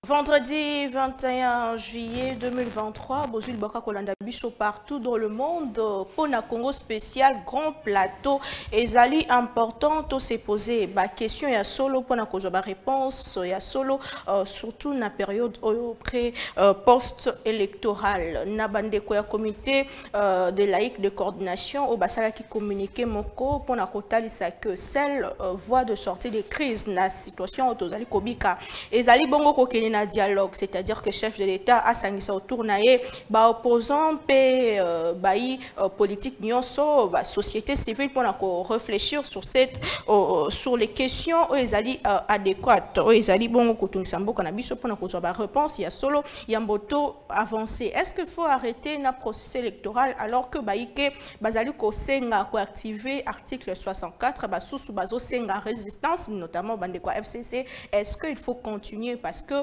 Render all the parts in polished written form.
Vendredi 21 juillet 2023, Bozul Baka Kolanda Biso partout dans le monde, Pona Congo spécial, grand plateau, et Zali important, tout s'est posé, question, il y a solo, Pona Kozoba réponse, il y a solo, surtout na période pré post-électorale, na bande quoi comité de laïcs de coordination, au Basala qui communiquait Moko, Pona Kotali sa que seule voie de sortie des crises, na situation autozali Kobika, et Zali Bongo Kokene na dialogue, c'est-à-dire que chef de l'État a sangisa autour naé, opposant pe politique nyonso, société civile pour réfléchir sur cette sur les questions ezali adéquates, ezali bongo kotungisambo kanabiso pour na réponse, il y a solo il y a moto avancé. Est-ce qu'il faut arrêter na processus électoral alors que baïke bazali ko senga ko activer article 64 sous bazo senga résistance notamment bande quoi FCC? Est-ce qu'il faut continuer parce que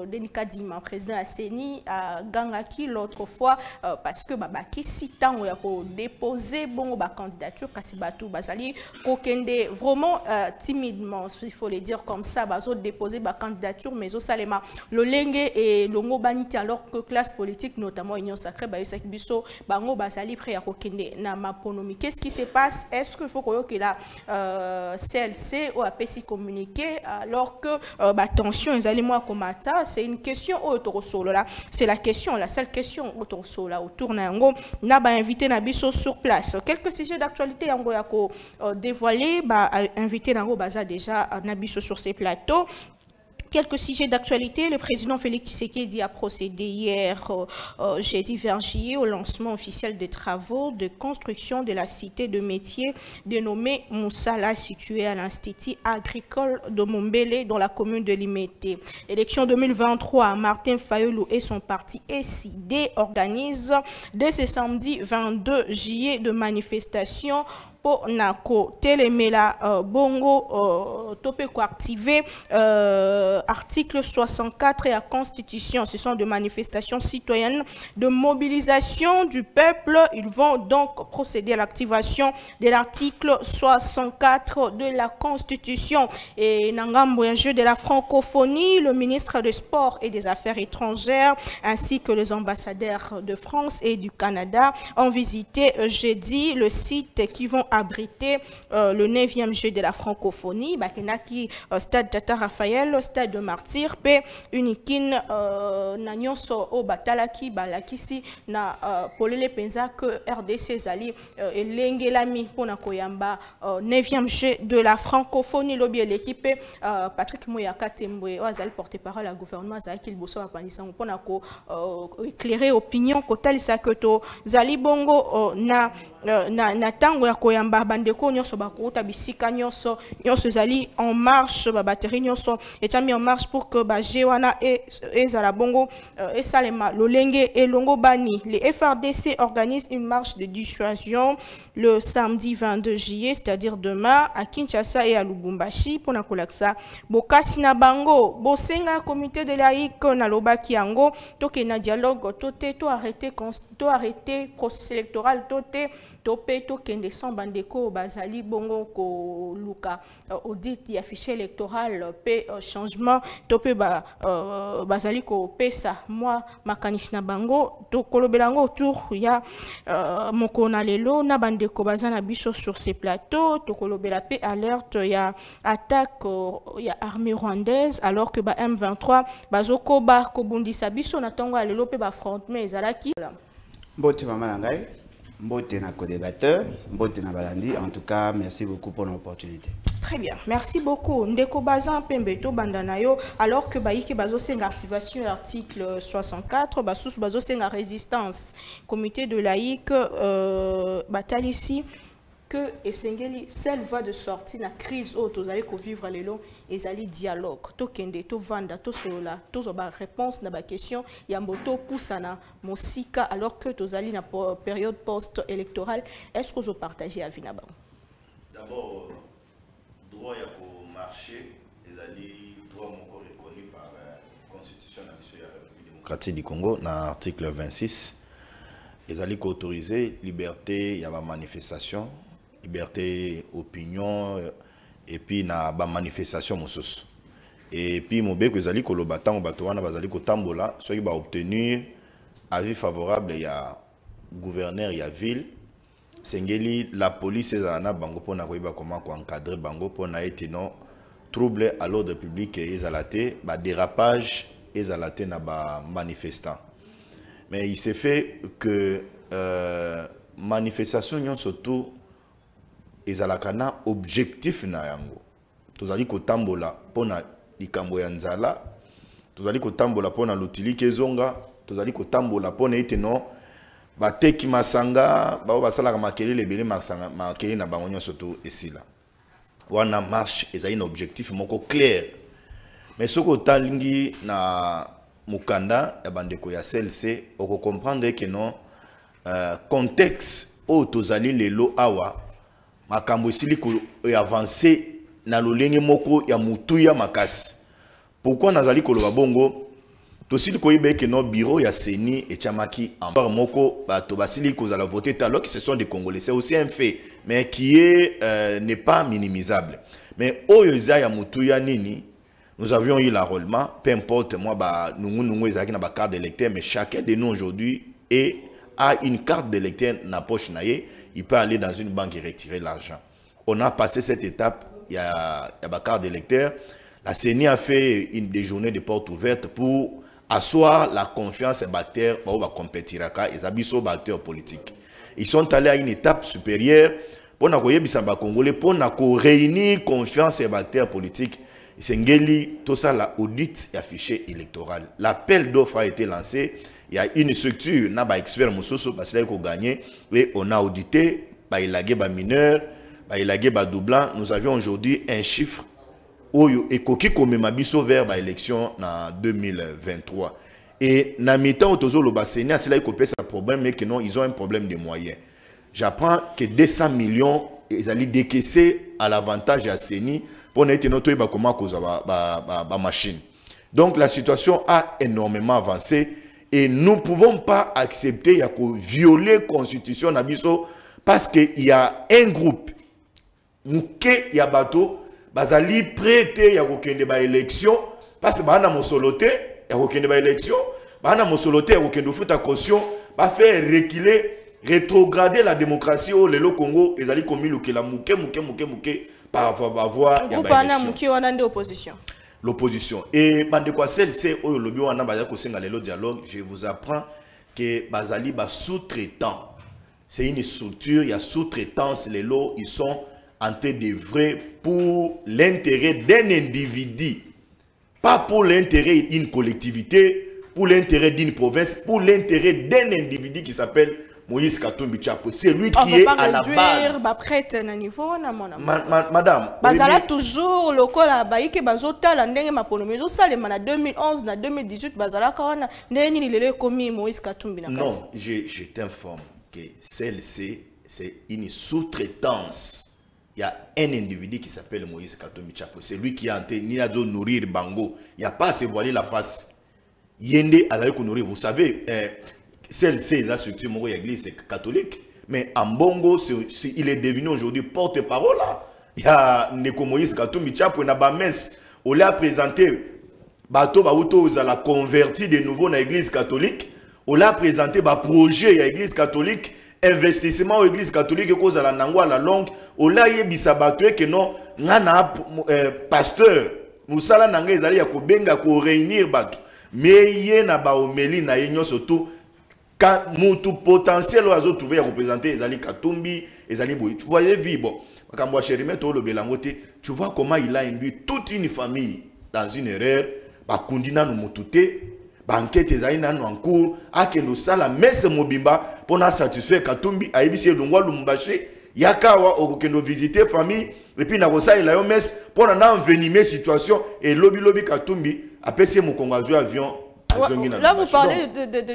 Denis Kadima, président Asseni, a gangaki l'autre fois parce que Babaki sitan ou yako déposer bon candidature Kasibatu Bazali kokende vraiment timidement, il faut le dire comme ça, bazo déposer ba candidature mais au Salema le Lengue et Longo Baniti alors que classe politique notamment Union Sacrée Bayusaki Biso bango Bazali prêt à kokende na maponomi. Qu'est-ce qui se passe? Est-ce qu'il faut que la CLC ou APC communiquer alors que attention, c'est une question autour solo là. C'est la question, la seule question autour solo là. Autour nango, n'a pas invité Nabiso sur place. Quelques sujets d'actualité yango yako dévoilé, invité nango baza déjà Nabiso sur ces plateaux. Quelques sujets d'actualité, le président Félix Tshisekedi a procédé hier, jeudi 20 juillet, au lancement officiel des travaux de construction de la cité de métier dénommée Moussala, située à l'Institut agricole de Mombele, dans la commune de Limete. Élection 2023, Martin Fayulu et son parti SID organisent dès ce samedi 22 juillet de manifestations pour Nako Telemela Bongo topé ko activé article 64 et la Constitution. Ce sont des manifestations citoyennes de mobilisation du peuple. Ils vont donc procéder à l'activation de l'article 64 de la Constitution. Et Nangambo, un jeu de la francophonie, le ministre des Sports et des Affaires étrangères ainsi que les ambassadeurs de France et du Canada ont visité jeudi le site qui vont abriter le 9e jeu de la francophonie, Bakenaki, stade Tata Raphaël, stade de Martyr, P. Unikin, Nanyonso, O Batalaki, Balakisi, na Polele Penza, que RDC Zali, et Lengelami, Ponakoyamba, 9e jeu de la francophonie, lobby et l'équipe, Patrick Mouyaka Tembwe, Azali porte-parole à gouvernement, Zali Kilboso, Apanisan, Ponako, éclairer opinion, Kotal Sakoto, Zali Bongo, na tango ya koyamba bandeko nyonso bakuta bisika nyonso zali en marche ba batterie nyonso etami en marche pour que ba jewana et zala bongo et salema lolenge et longo bani. Les FRDC organisent une marche de dissuasion le samedi 22 juillet, c'est-à-dire demain à Kinshasa et à Lubumbashi pour na kolaksa bokasi na bango bosenga comité de laïque na lobaki yango toke na dialogue to arrêter processus électoral topé to kende sans bandeko bazali bongo ko luka audit ya fichier électoral pe changement topé bazali ko pesa moi makanisi na bango to kolobelango autour ya mokona lelo na bandeko bazana biso sur ces plateaux to kolobela pe alerte ya attaque ya armée rwandaise alors que M23 bazoko ko bundisa biso na tongo lelo pe affrontement ezalaki Mbote mama ngai Mbote na co-débatteur, Mbote na balandi. En tout cas, merci beaucoup pour l'opportunité. Très bien, merci beaucoup. Ndeko Bazan Pembeto Bandanayo, alors que Baïke Bazo Senga activation article 64, Basous Bazo Senga résistance, comité de laïque, bataille ici, que Essengeli, seule voie de sortie na crise haute, vous allez vivre les longs, et allez dialogue, to kende, to vanda, to sola, to zoba réponse na ba question, yamboto poussana, mosika, alors que vous allez na période post-électorale, est-ce que vous partagez à Vinaba? D'abord, droit à marché, et allez droit encore reconnu par la Constitution de la République démocratique du Congo, dans l'article 26, ils allaient autoriser liberté, il y a ma manifestation. Liberté, opinion, et puis na ba manifestation mosus. Et puis mobeko ezali koloba tango bato wana bazali kotambola soki ba obtenir avis favorable ya gouverneur ya ville sengeli la police ezana bango pona koyiba comment ko encadrer bango pona ete non trouble à l'ordre public ezalate ba dérapage ezalate na ba manifestants. Mais il s'est fait que manifestation nyon surtout ezalaka na objectif na yango. Tozali kotambola pona likambo ya nzala, tozali kotambola pona lutili kezonga, tozali kotambola pona ete non bateki masanga bao basalaka makelele ebele masanga makelele na bango nyonso to esila. Wana marche ezali na objectif moko clair. Mais soko otalingi na mukanda ya bandeko ya CLC oko comprendre que non contexte o tozali lelo awa makambo esili ko avancer na lolenge moko ya mutuya makasi. Pourquoi nazali koloba bongo tosili koyiba que no bureau ya Seni et Chamaki en part moko bato basili kozala voter alors que ce sont des Congolais, c'est aussi un fait mais qui est n'est pas minimisable. Mais oyoza ya mutuya nini nous avions eu l'enrôlement, peu importe moi ba nous ezaki na ba carte d'électeur, mais chacun de nous aujourd'hui a une carte d'électeur na poche naie, il peut aller dans une banque et retirer l'argent. On a passé cette étape, il y a ma carte d'électeur. La CENI a fait des journées de portes ouvertes pour asseoir la confiance des acteurs pour compétir et abisso acteurs politiques. Ils sont allés à une étape supérieure pour na Congolais pour réunir confiance des acteurs politiques. Sengeli tout ça la audit et affiché électoral. L'appel d'offres a été lancé. Il y a une structure na ba expert musoso parce qu'il a gagné et on a audité ba ilagé ba mineur. Nous avions aujourd'hui un chiffre et koki komemabiso vers ba élection en 2023. Et na mi-temps autozo lo basenia c'est là il sa problème mais que non ils ont un problème de moyens. J'apprends que 200 millions ils allaient décaisser à l'avantage de la CENI pour n'être notre comment cause ba machine. Donc la situation a énormément avancé et nous ne pouvons pas accepter ya ko violer la constitution nabiso parce qu'il y a un groupe Mouké Yabato, bazali prêté ya kokende ba élection parce que bana mosolote ya kokende ba élection, bana mosolote ya kokende futa caution, ba faire reculer, rétrograder la démocratie au lelo Congo, ezali komi lukela mouké par avoir ya ba élection. Mouké wana nde opposition. L'opposition et bande kwa c'est oyo lobi wana ba ko senga lelo dialogue, je vous apprends que bazali ba sous-traitant. C'est une structure, il y a sous-traitance les lots, ils sont en train d'œuvrer pour l'intérêt d'un individu, pas pour l'intérêt d'une collectivité, pour l'intérêt d'une province, pour l'intérêt d'un individu qui s'appelle Moïse Katumbi Tshapwe. C'est lui qui est à la base. Madame, bazala toujours lokola baike bazotala ndenge mapono salema na 2011 na 2018 bazala kawana ndenge ni lele komi Moïse Katumbi na kati. Non, je t'informe que celle-ci c'est une sous-traitance. Il y a un individu qui s'appelle Moïse Katumbi Tshapwe. C'est lui qui a entendu de nourrir Bango. Il n'y a pas à se voiler la face. Yende a nourrir. Vous savez, celle-ci, la structure de l'église catholique. Mais en Bongo, il est devenu aujourd'hui porte-parole. Il y a Neko Moïse Katumbi Tshapwe. Na ba messe, on l'a présenté. Bato Baouto, ils ont converti de nouveau dans l'église catholique. On l'a présenté un projet à l'église catholique. Investissement aux églises catholiques et cause à la nangwa la longue au la yebisa batwe que non ngana pasteur musala nanga ezali ya kobenga ko réunir batu mais yé na ba omeli na yenyo surtout quand mutu potentiel ozo trouver ya représenter ezali Katumbi ezali boy tu voyais vibo makambo chérimé to lo belangote tu vois comment il a induit toute une famille dans une erreur ba kundina no mutute banquette ezali nanu en cours akendo sala messe mobimba pour na satisfaire Katumbi ayebisi elongwa lumbashi yakawa okendo visiter famille et puis na kosa ila yo messe pour na envenimer situation et lobi Katumbi apesi mokongo azwa avion. Là vous parlez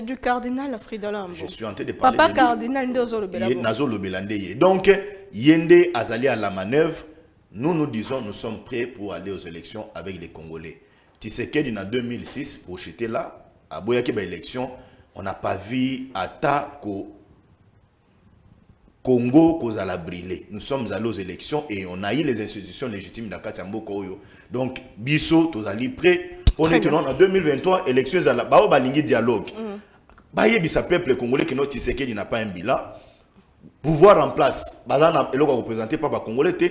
du cardinal Fridolin. Je suis en train de parler Papa cardinal Ndozo Lobelande. Donc Yende azali à la manœuvre. Nous disons nous sommes prêts pour aller aux élections avec les Congolais. Tshisekedi en 2006 pour jeter là à Boyake ba élection, on n'a pas vu Atako Congo kozala brûlé. Nous sommes allés aux élections et on a eu les institutions légitimes dans Katiambo Koyo. Donc biso tozali prêt. On est en 2023 élections à la bao balingi dialogue. Baye bisa peuple congolais qui note Tshisekedi n'a pas un bilan. Pouvoir en place. Bazana eloko représenté par ba congolais te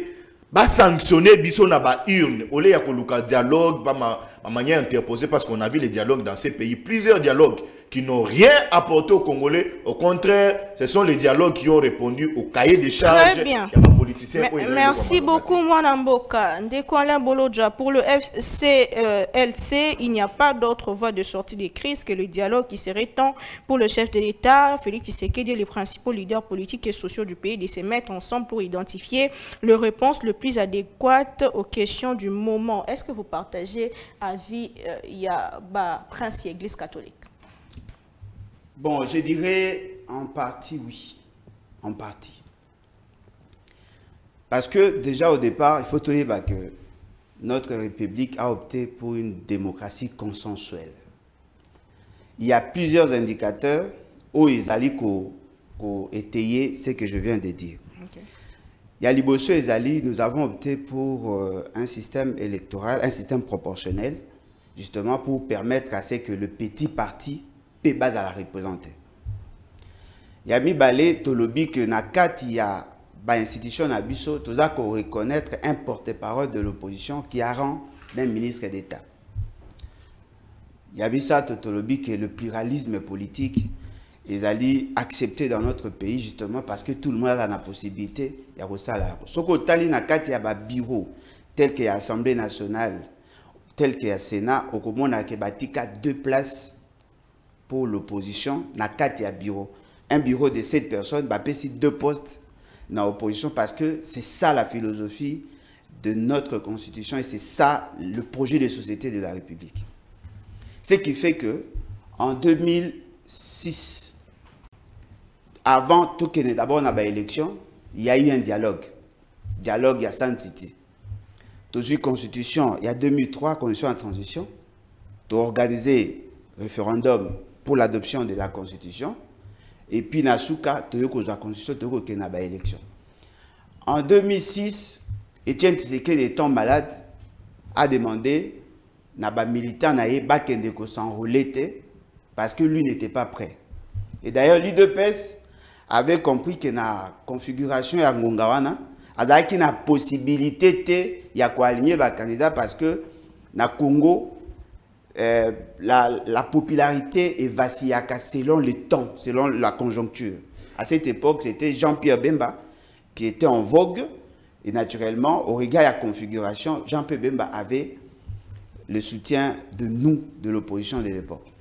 ba sanctionner biso na ba urne. Olé ya koluka dialogue ba ma manière interposée parce qu'on a vu les dialogues dans ces pays, plusieurs dialogues qui n'ont rien apporté aux Congolais. Au contraire, ce sont les dialogues qui ont répondu au cahier des charges. Très bien. Merci beaucoup, Mwanamboka. Ndeko Alain Bolodja, pour le FCLC, il n'y a pas d'autre voie de sortie des crises que le dialogue qui serait temps pour le chef de l'État, Félix Tshisekedi, et les principaux leaders politiques et sociaux du pays de se mettre ensemble pour identifier les réponses les plus adéquates aux questions du moment. Est-ce que vous partagez avis Prince et Église catholique? Bon, je dirais en partie oui, en partie. Parce que déjà au départ, il faut te dire que notre République a opté pour une démocratie consensuelle. Il y a plusieurs indicateurs où ils allaient étayer ce que je viens de dire. Okay. Il y a Liboso et Zali, nous avons opté pour un système électoral, un système proportionnel, justement pour permettre à ce que le petit parti peut base à la représenter. Il y a mis balé tolobi que na kat il y a ba institution na biso toza ko reconnaître un porte-parole de l'opposition qui a rang d'un ministre d'État. Il y a mis ça tolobi que le pluralisme politique est allé accepter dans notre pays justement parce que tout le monde a la possibilité il y a ça là. Soko tali na kat il y a ba bureau tel que l'Assemblée nationale, tel que le Sénat, au komona ke batika 2 places pour l'opposition, na 4 bureaux. Un bureau de 7 personnes, bah, c'est 2 postes dans l'opposition parce que c'est ça la philosophie de notre constitution et c'est ça le projet de société de la République. Ce qui fait que en 2006, avant tout qu'il y ait d'abord une élection, il y a eu un dialogue. Dialogue, il y a Sainte-Cité. Toujours constitution, il y a 2003, constitution en transition, pour organiser référendum pour l'adoption de la Constitution. Et puis, Nasuka, la Constitution, élection. En 2006, Étienne Tshisekedi étant malade, a demandé à militant de s'enrôler parce que lui n'était pas prêt. Et d'ailleurs, l'UDPS avait compris que la configuration de Ngongawana, il y a une possibilité de aligner les candidats parce que dans le Congo, la popularité est vacillante selon le temps, selon la conjoncture. À cette époque, c'était Jean-Pierre Bemba qui était en vogue. Et naturellement, au regard de la configuration, Jean-Pierre Bemba avait le soutien de nous, de l'opposition de l'époque.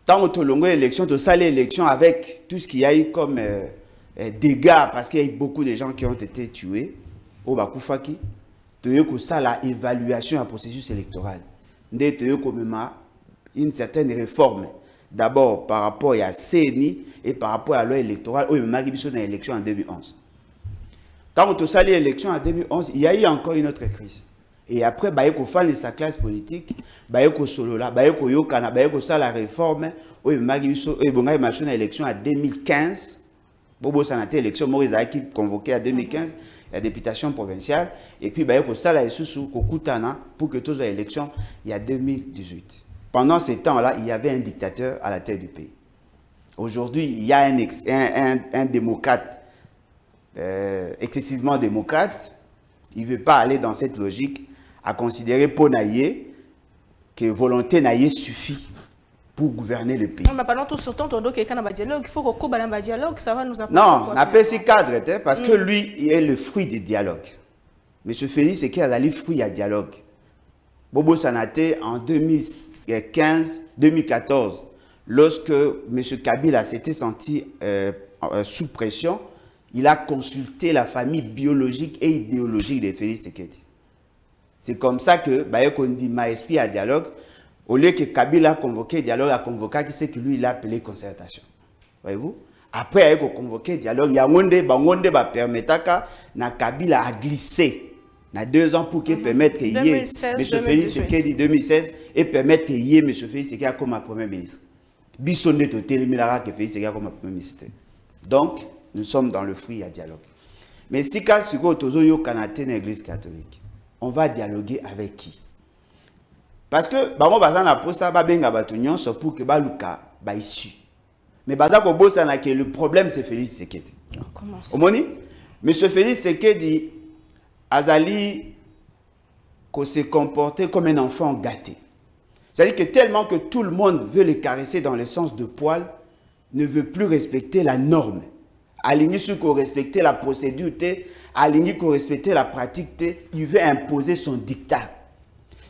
Tant que l'on a l'élection, tout ça, l'élection avec tout ce qu'il y a eu comme dégâts, parce qu'il y a eu beaucoup de gens qui ont été tués, au Bakoufaki, tu as eu ça, la évaluation du processus électoral. Une certaine réforme. D'abord par rapport à CENI et par rapport à la loi électorale, où il y a eu une élection en 2011. Quand on a eu l'élection en 2011, il y a eu encore une autre crise. Et après, il y a eu sa classe politique, il y a eu Solola, il y a eu Yokana, il y a eu la réforme, où il y a eu une élection en 2015. Bobo Sanate, élection, Maurice qui convoqué en 2015. La députation provinciale, et puis il y a eu pour que toutes les élections, il y a 2018. Pendant ce temps-là, il y avait un dictateur à la tête du pays. Aujourd'hui, il y a un démocrate, excessivement démocrate, il ne veut pas aller dans cette logique à considérer pour Naïe que volonté Naïe suffit pour gouverner le pays. Mais pendant tout ce temps, il faut qu'on ait un dialogue, ça va nous apporter. Non, on appelle ce cadre, parce que lui, il est le fruit du dialogue. M. Félix, c'est qu'il a le fruit du dialogue. Bobo Sanate, en 2014, lorsque M. Kabila s'était senti sous pression, il a consulté la famille biologique et idéologique de Félix Tshisekedi. C'est comme ça que, on dit, ma esprit à dialogue. Au lieu que Kabila a convoqué dialogue, a convoqué ce que lui il a appelé concertation. Voyez-vous? Après, il a convoqué dialogue, il y a un permettre na Kabila a glissé. Il y a 2 ans pour qu'il permette qu'il y ait M. Félix Tshisekedi 2016 et permettre qu'il y ait M. Félix Tshisekedi comme Premier ministre. Bissonne to télémilara que Félix Tshisekedi comme Premier ministre. Donc, nous sommes dans le fruit à dialogue. Mais si quand tu l'église catholique, on va dialoguer avec qui? Parce que bango bazana pour ça ba benga batunyon so pour que baluka ba issu. Mais baza ko bosana que le problème c'est Félix Tshisekedi. Comment ça? Omoni Monsieur Félix Tshisekedi azali ko se comporter comme un enfant gâté. C'est-à-dire que tellement que tout le monde veut les caresser dans le sens de poil, ne veut plus respecter la norme. Aligné sur qu'on respecter la procédure, aligné qu'on respecter la pratique, il veut imposer son dictat.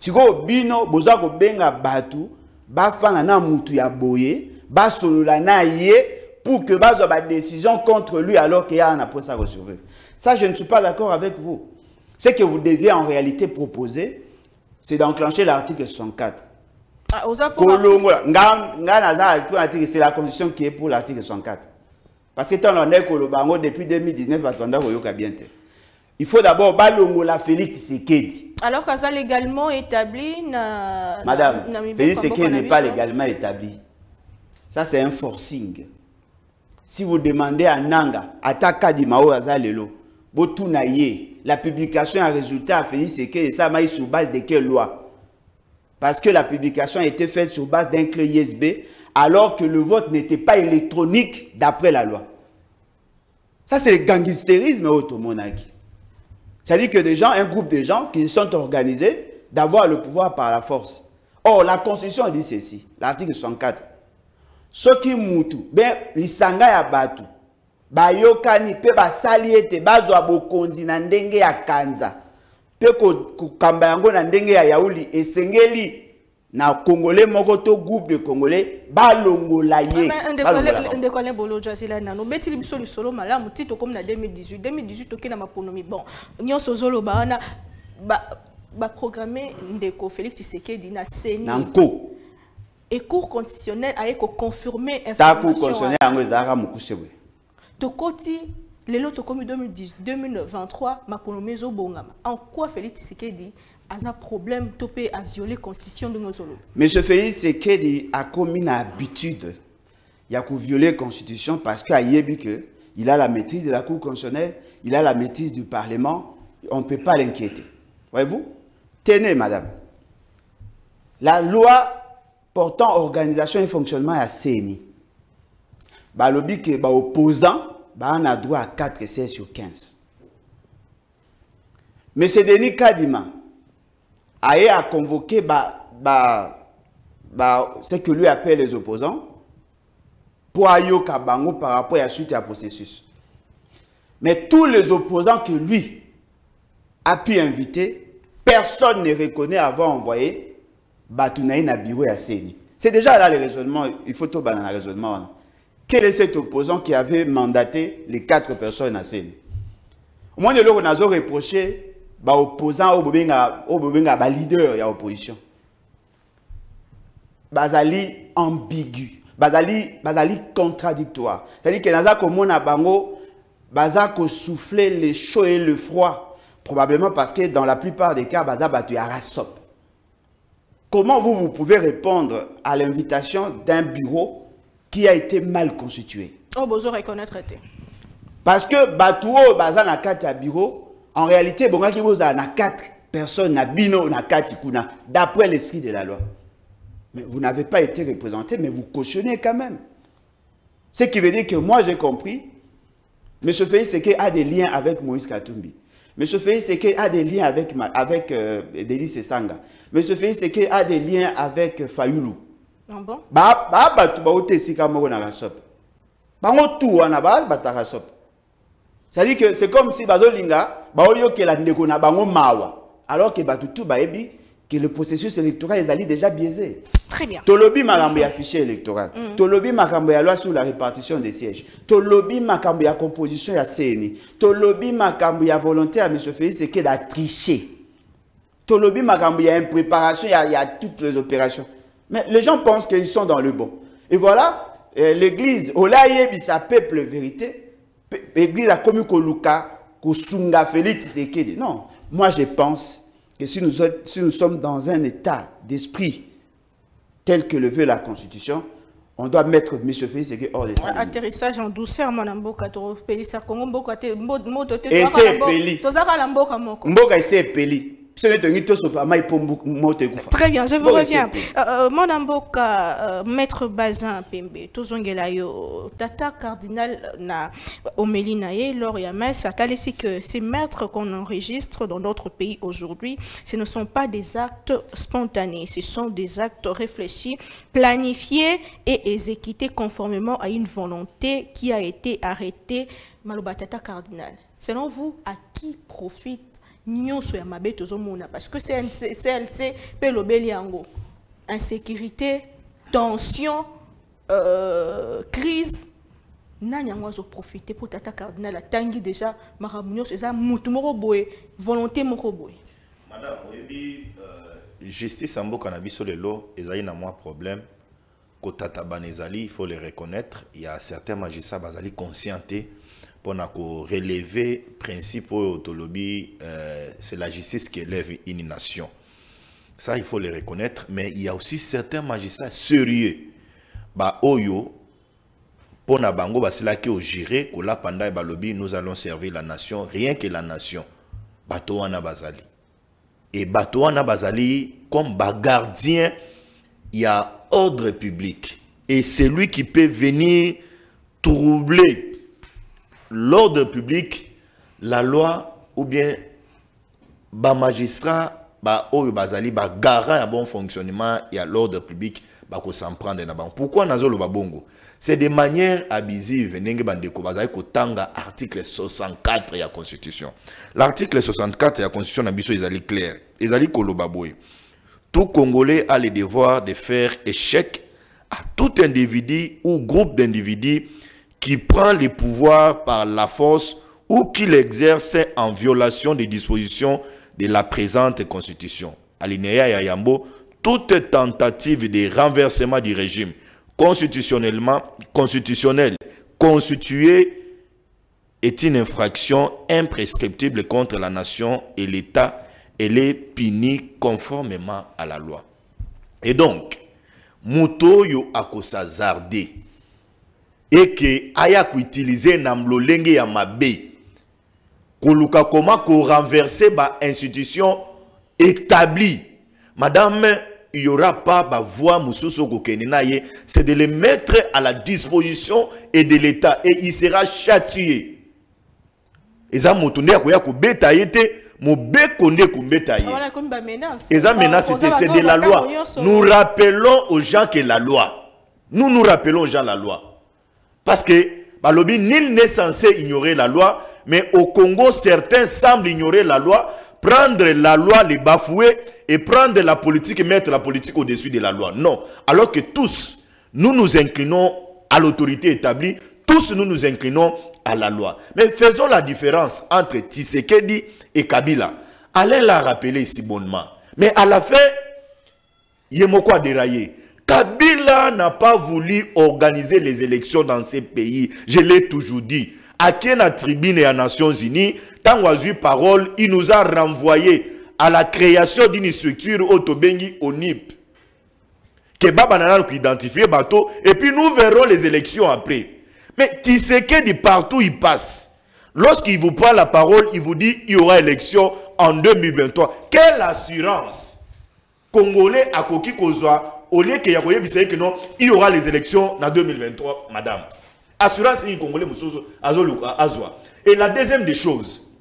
Si vous bino boza ko benga batu ba fanga na mutu ya boye ba solola na ye pour que ba zo ba décision contre lui alors qu'il y a un après ça resurveiller. Ça je ne suis pas d'accord avec vous. Ce que vous deviez en réalité proposer, c'est d'enclencher l'article 64. Ah, c'est la constitution qui est pour l'article 64. Parce que tant on est que depuis 2019 il faut d'abord balongola Félix Tshisekedi. Alors que ça légalement établi Madame, Félix Tshisekedi n'est pas légalement établi. Ça c'est un forcing. Si vous demandez à Nanga, Ataka di Mao Azalelo, Botunaye, la publication a résultat à Félix Tshisekedi, ça m'a sur base de quelle loi? Parce que la publication a été faite sur base d'un clé USB, alors que le vote n'était pas électronique d'après la loi. Ça c'est le gangstérisme automonarque. C'est-à-dire que des gens, un groupe de gens qui sont organisés d'avoir le pouvoir par la force. Or, la Constitution dit ceci, l'article 64. Ce qui moutou, ben, l'isanga ya batu, ba yokani, pe ba saliete, ba zo abokonzi na ndenge ya kanza, pe ko kamba yango na ndenge ya yauli, esengeli na Congolais mokoto groupe de Congolais, ba longola ye. Ndekole bolo jazila nano, beti libiso lisolo malamu, tito comme na 2018. 2018, toke na maponomi, bon, nyonso zolo baana, ba programmé ndeko Félix Tshisekedi na seni. Nanko. Et cours constitutionnel a confirmé information. Ta cours constitutionnel yango ezaka mukusewe. Tokoti lelo tokomi 2023 maponomi zo bongama. En quoi Félix Tshisekedi a un problème topé à violer la constitution de nos solos? Monsieur Félix Tshisekedi a commis une habitude. Il a violer la constitution parce qu'il a la maîtrise de la cour constitutionnelle, il a la maîtrise du parlement, on ne peut pas l'inquiéter. Voyez-vous? Tenez, madame. La loi portant organisation et fonctionnement à CENI, balobi que opposant on a droit à 4 sièges sur 15. Mais c'est Denis Kadima a convoqué ce que lui appelle les opposants pour ayoka bango par rapport à la suite à processus. Mais tous les opposants que lui a pu inviter, personne ne reconnaît avoir envoyé Batunaï na bureau à CENI. C'est déjà là le raisonnement, il faut tout dans le raisonnement. Quel est cet opposant qui avait mandaté les 4 personnes à CENI? Au moins, on a reproché opposant au leader de l'opposition. Bazali ambigu, bazali contradictoire. C'est-à-dire que dans un bango, bazako souffler le chaud et le froid. Probablement parce que dans la plupart des cas, baza batu arasop. Comment vous pouvez répondre à l'invitation d'un bureau qui a été mal constitué? Oh, vous reconnaître. Parce que Batouo, Bazan a 4 bureaux, en réalité, bon, vous avez 4 personnes, na bino, na 4 kuna, d'après l'esprit de la loi. Mais vous n'avez pas été représenté, mais vous cautionnez quand même. Ce qui veut dire que moi, j'ai compris, M. Félix Tshisekedi a des liens avec Moïse Katumbi. M. Félix Tshisekedi a des liens avec Denis Sesanga. M. Félix Tshisekedi a des liens avec Fayulu. Ah bon? C'est-à-dire que c'est comme si Bazolinga, alors que Batutu Baebi, que le processus électoral est déjà biaisé. Très bien. Tolobi makambo ya fichier électoral. Tolobi makambo ya loi sur la répartition des sièges. Tolobi makambo ya composition ya CENI. Tolobi makambo ya volonté à M. Félix Tshisekedi a triché. Tolobi makambo ya impréparation, il y a toutes les opérations. Mais les gens pensent qu'ils sont dans le bon. Et voilà, l'église, Olaye sa peuple vérité, l'église a commis Koluka, Kosunga Félix Tshisekedi. Non, moi je pense que si nous sommes dans un état d'esprit tel que le veut la Constitution, on doit mettre M. Félix Tshisekedi hors d'état. Atterrissage en douceur, mon amboka, to Pélissa Congo, mboka te, moto te, et c'est Péli. Tozaka la mboka moko. Mboka c'est Péli. Très bien, je vous reviens. Mon amboka, maître Bazin Pembe, Tozongelayo, Tata Cardinal na Omelinaye, lors ya messe, c'est que ces maîtres qu'on enregistre dans notre pays aujourd'hui, ce ne sont pas des actes spontanés, ce sont des actes réfléchis, planifiés et exécutés conformément à une volonté qui a été arrêtée. Maloba Tata Cardinal, selon vous, à qui profite parce que CLC peut l'obéir yango. Insécurité, tension, crise. Nani yango profiter pour Tata Cardinal la tangi déjà maramunyo c'est ça mutu moko boye volonté moko boye. Madame oyebi justice ambo cannabis le lo ezali na moi problème ko tata banezali il faut les reconnaître il y a certains magistrats bazali conscientés pour relever le principe autolobie, c'est la justice qui élève une nation. Ça, il faut le reconnaître. Mais il y a aussi certains magistrats sérieux. Bah, oyo, pour na bango, bah, c'est là qui ont géré, que là, pendant le lobby, nous allons servir la nation, rien que la nation. Batouana Bazali. Et Batouana Bazali, comme bah, gardien, il y a ordre public. Et c'est lui qui peut venir troubler l'ordre public, la loi, ou bien ba magistrat, ba oyo bazali, ba garant à bon fonctionnement et à l'ordre public, ba ko s'en prendre na banque. Pourquoi nazo lo babongo? C'est de manière abusive, nenge bandeko bazali ko tanga article 64 de la Constitution. L'article 64 de la Constitution na biso ezali clair. Ezali ko lo baboy. Tout Congolais a le devoir de faire échec à tout individu ou groupe d'individus qui prend le pouvoir par la force ou qui l'exerce en violation des dispositions de la présente Constitution. Alinéa ya Yambo, toute tentative de renversement du régime constitutionnel constitué est une infraction imprescriptible contre la nation et l'État. Elle est punie conformément à la loi. Et donc, Muto yo akosa zarde et que aya utiliser namlo lenge ya mabe koluka koma ko renverser ba institution établie. Madame, il n'y aura pas ba voix mususu ko kenina ye, c'est de les mettre à la disposition et de l'État et il sera châtié. Eza motunde ya ko beta yete mo be konde ko beta ye. Eza menace c'est de la loi. Nous rappelons aux gens que la loi. Nous rappelons aux gens la loi. Parce que, balobi, nul n'est censé ignorer la loi, mais au Congo, certains semblent ignorer la loi, prendre la loi, les bafouer, et prendre la politique et mettre la politique au-dessus de la loi. Non. Alors que tous, nous nous inclinons à l'autorité établie, tous nous nous inclinons à la loi. Mais faisons la différence entre Tshisekedi et Kabila. Allez la rappeler ici bonnement. Mais à la fin, Yemoko a déraillé. Kabila n'a pas voulu organiser les élections dans ces pays. Je l'ai toujours dit. À la tribune et à Nations Unies, tant qu'on a eu parole, il nous a renvoyé à la création d'une structure autobengi ONIP. Que Baba Nana identifié bateau, et puis nous verrons les élections après. Mais Tshisekedi partout il passe. Lorsqu'il vous prend la parole, il vous dit il y aura élection en 2023. Quelle assurance Congolais à Koki Kozwa. Au lieu qu'il y ait que non, il y aura les élections en 2023, madame. Assurance ni Congolais mususu azoluka azwa. Et la deuxième des choses,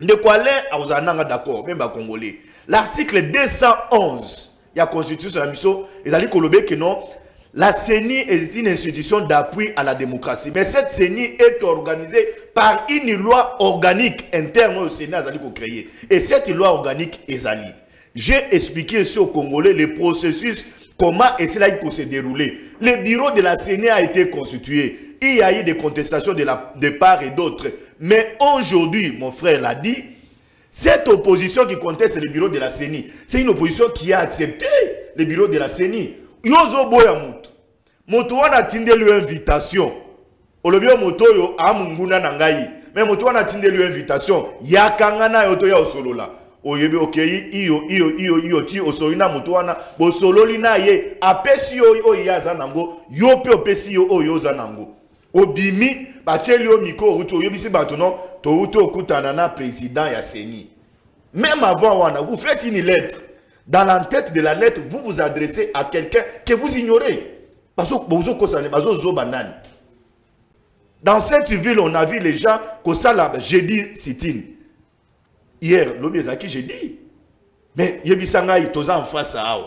de quoi l'air à Ozananga d'accord, même à Congolais. L'article 211, il y a constitution de la mission, ils allaient colober que non, la CENI est une institution d'appui à la démocratie. Mais cette CENI est organisée par une loi organique interne au Sénat azali ko créer. Et cette loi organique est ali. J'ai expliqué ici aux Congolais le processus. Comment est-ce qu'il faut se dérouler? Le bureau de la CENI a été constitué. Il y a eu des contestations de part et d'autre. Mais aujourd'hui, mon frère l'a dit, cette opposition qui conteste le bureau de la CENI, c'est une opposition qui a accepté le bureau de la CENI. Yozo boya mutu. Moto wana tinde lui invitation. Olobio moto yo amunguna nangai. Mais moto wana tinde lui invitation. Ya kangana yoto ya osolola. oyebi okei iyo ti osolina mutuana bosololi na ye apesi yo yaza nango yo pe opesi yo oyo za nango obimi bacheli yo miko uto oyebisi bato non to uto okutana na président ya Seni. Même avant wana vous faites une lettre. Dans la tête de la lettre vous vous adressez à quelqu'un que vous ignorez. Parce que bozo kosane bazo zo banane. Dans cette ville on a vu les gens que ça là j'ai dit sit-in. Hier, l'homme est j'ai dit. Mais Yebisanga est en face à eux.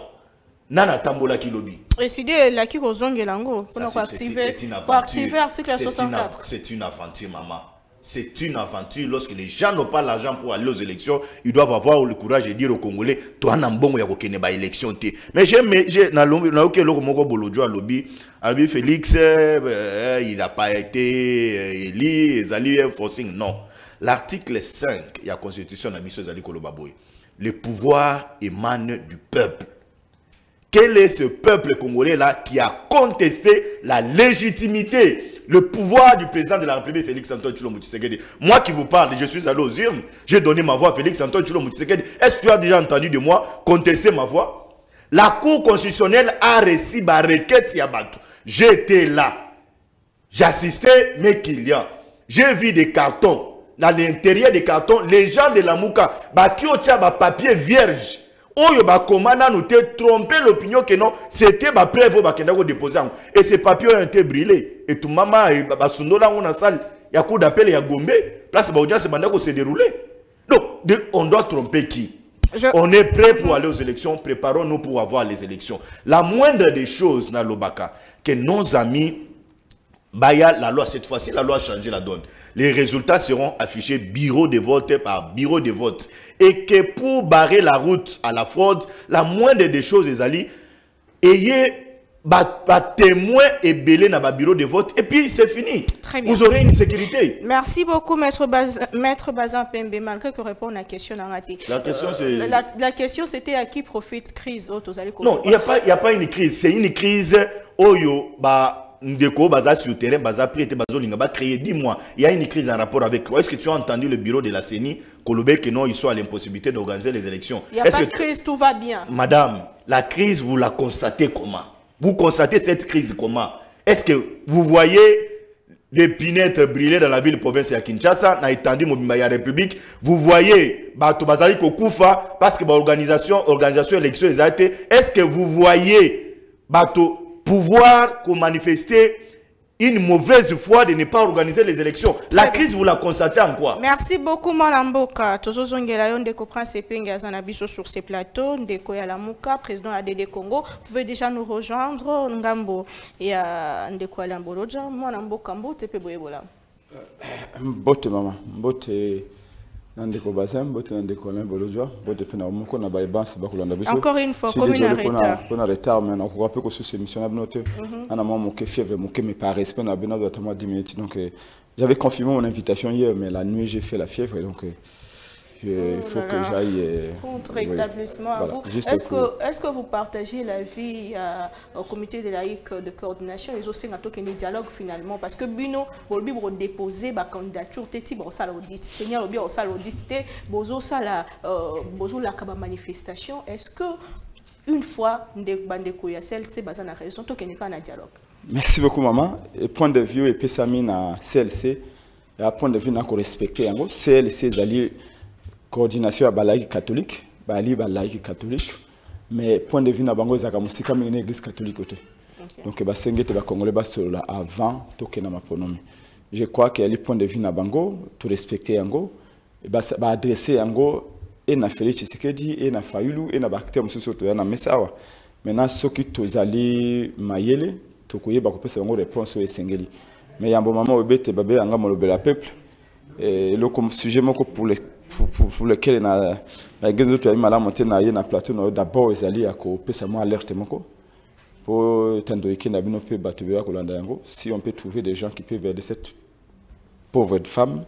Nana tambola ki lobby. Et si de la qui kozonge lango pour activer article 64. C'est une aventure, maman. C'est une aventure. Lorsque les gens n'ont pas l'argent pour aller aux élections, ils doivent avoir le courage de dire aux Congolais, toi n'ambongo ya kokene ba élection te. Mais j'ai na ok loko moko bolojo à lobby. Albi Félix il n'a pas été élu, ezali forcing non. L'article 5 de la Constitution de le pouvoir émane du peuple. Quel est ce peuple congolais-là qui a contesté la légitimité, le pouvoir du président de la République, Félix Antoine Tshilombo Tshisekedi? Moi qui vous parle, je suis allé aux urnes, j'ai donné ma voix à Félix Antoine Tshilombo Tshisekedi. Est-ce que tu as déjà entendu de moi contester ma voix? La Cour constitutionnelle a reçu ma requête Yabatou. J'étais là. J'assistais mes clients. J'ai vu des cartons. Dans l'intérieur des cartons, les gens de la Mouka, qui ont papier vierge, oyo ba komana nous te trompé l'opinion que non, c'était ba preuve ba kenda ko déposer. Et ces papiers ont été brûlés. Et tout maman et ba sundola on a salle, ya coup d'appel ya Gombe, place ba audience banda ko se dérouler. Donc on doit tromper qui? On est prêt pour aller aux élections, préparons-nous pour avoir les élections. La moindre des choses na Lobaka que nos amis Baya, la loi, cette fois-ci, la loi a changé la donne. Les résultats seront affichés bureau de vote par bureau de vote. Et que pour barrer la route à la fraude, la moindre des choses, les alliés, ayez témoin et belé dans le bureau de vote. Et puis, c'est fini. Très bien. Vous aurez une sécurité. Merci beaucoup, Maître Bazin Pembe. Malgré que répond à la question, la question, c'est... La question, c'était à qui profite crise? Non, il n'y a pas une crise. C'est une crise oyo, Ndeko, baza sur le terrain, baza prêté, bazo linga, ba créer. Dis-moi, il y a une crise en rapport avec quoi? Est-ce que tu as entendu le bureau de la CENI, Kolobé, que non, ils sont à l'impossibilité d'organiser les élections? Il n'y a pas de crise, tout va bien. Madame, la crise, vous la constatez comment? Vous constatez cette crise comment? Est-ce que vous voyez les pinettes brûler dans la ville province de Kinshasa, na étendu Mobimba République? Vous voyez, Bato Bazali Kokufa, parce que l'organisation élection les a été. Est-ce que vous voyez, Bato, pouvoir manifester une mauvaise foi de ne pas organiser les élections? La crise, vous la constatez en quoi? Merci beaucoup, Malamboka. Tozozongela yon Ndeko Prince Epenga Zanabiso sur ces plateaux. Ndeko Yalamuka, président ADD Congo. Vous pouvez déjà nous rejoindre. Ngambo et Ndeko Alamboloja. Malamboka, Mbote Peboyebola. Mbote, maman. Mbote. Ndeko Bazin, Mbote Ndeko Alamboloja. Mbote Pena Moko, na Baïbans, Bakulanda Biso. Encore une fois, comme une retard. On a retard, mais on croit que sous émission, on a mon fièvre, mais par respect, on a besoin de 10 minutes. Donc, j'avais confirmé mon invitation hier, mais la nuit, j'ai fait la fièvre. Donc, il faut que j'aille. Contre rétablissement à vous. Est-ce que vous partagez l'avis au comité de laïque de coordination? Ils ont aussi un dialogue finalement. Parce que Buno, vous avez déposé ma candidature, vous avez l'audit. Seigneur, vous avez l'audit, vous avez la manifestation. Est-ce que une fois, vous avez raison, vous avez un dialogue? Merci beaucoup, maman. Et point de vue, et Pessamine à CLC, et à point de vue, nous respecter. CLC, c'est coordination à la laïque catholique, laïque catholique, mais point de vue na bango ezaka musika mais une église catholique côté. Donc ba sengete ba congolais ba solo avant toke na maponomi. Je crois qu'il y a le point de vue na bango, tout respecter yango, ba adresser yango et na Félix Tshisekedi et na Fayulu et na bakter mususu to na mesawa. Maintenant soki tozali mayele tokoye ba kopesa yango réponse o sengeli. Mais yambo mama obete babe yanga molobela peuple et le sujet moko pour lequel la guerre de la montée na plateau d'abord ils allaient à pesa moi alerte moko pour tendo ikina bino pe batubea kolanda yango si on peut trouver des gens qui peuvent aider cette pauvre femme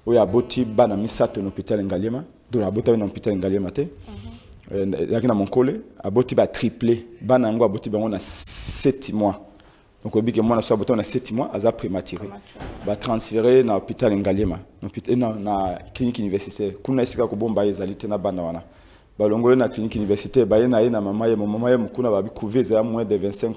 oya boti bana misato no hôpital Ngaliema do la bota no hôpital Ngaliema te yakina monkole aboti ba triplé bana yango aboti bango na 7 mois Donc on dit que moi on a 7 mois à prématuré. Ba transféré dans l'hôpital Ngaliema, na clinique universitaire. Kuna isika ko bomba ezalité na bana wana. Ba longolo na clinique universitaire ba na mama ye kuna ba bi couveuse à moins de 25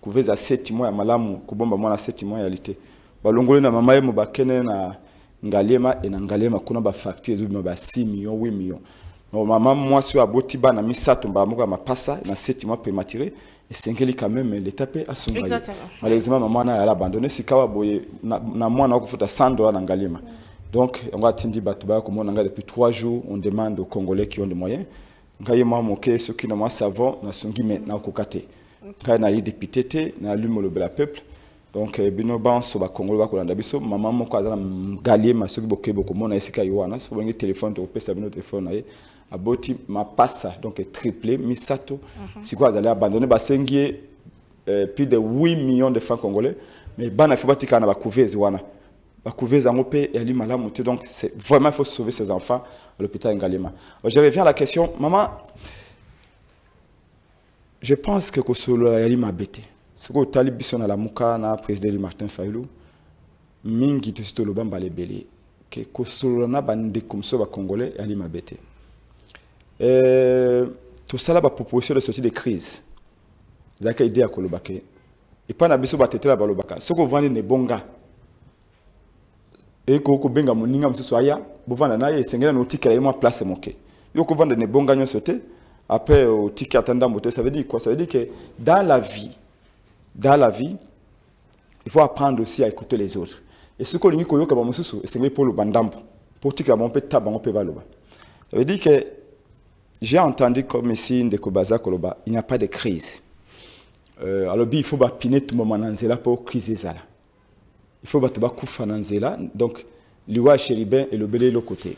couveuse à 7 mois ya malamu ko bomba mwana 7 mois yaalité. Ba longolo na mama ye mo ba kene na Ngaliema et na Ngaliema kuna ba facture zo ba 6 millions 8 millions. No maman moi sur aboti bana misato ba mo ma passa na 7 mois prématuré. Et c'est quand même l'état à son mari. Malheureusement, maman a abandonné. Si kawa boye na moi na okufuta $100 na Ngaliema. Donc on va tindi batuba comme on a depuis 3 jours, on demande aux Congolais qui ont des moyens. Ngayema moké ceux qui n'ont savon na songi maintenant kokate. Quand na député na lumo le bel peuple. Donc bino ban so ba Congolais ba kolanda biso maman moko azana Ngaliema ceux qui boké beaucoup mona esika yoana so bongi téléphone to pesa bino téléphone na aboti ma passa donc triplé misato si quoi allaient abandonner basengi plus de 8 millions de francs congolais mais bana fobati kana ba couveuse wana ba couveuse ngopé et ali malamu donc c'est vraiment il faut sauver ces enfants à l'hôpital Ngaliema. Je reviens à la question maman, je pense que kosolo ali mabete ce que tali biso na la muka na président Martin Fayulu mingi to sitolo bamba lebele que kosolo na bande comme ça ba congolais ali mabete. Tout ça là va proposition de sortie de crise. La idée à Kolobake. Et pas na biso ba tetela balobaka. Ce qu'on vend ne bonga. Et ko benga moninga msusu aya, bo vanda na ye sengela no tikela yema place moke. Yo ko vendre ne bonga nyo sauté après au ticket attendant moté ça veut dire quoi? Ça veut dire que dans la vie, il faut apprendre aussi à écouter les autres. Et ce qu'on dit ko yo ka ba msusu sengela pour le bandambo. Pour tikela mon pe tabango pe baloba. Ça veut dire que j'ai entendu comme ici de Kobaza Koloba, il n'y a pas de crise. Alors il faut piner tout le monde pour crise zala. Il faut battre koufa nanzela. Donc liwa Chéribin et le belé le côté.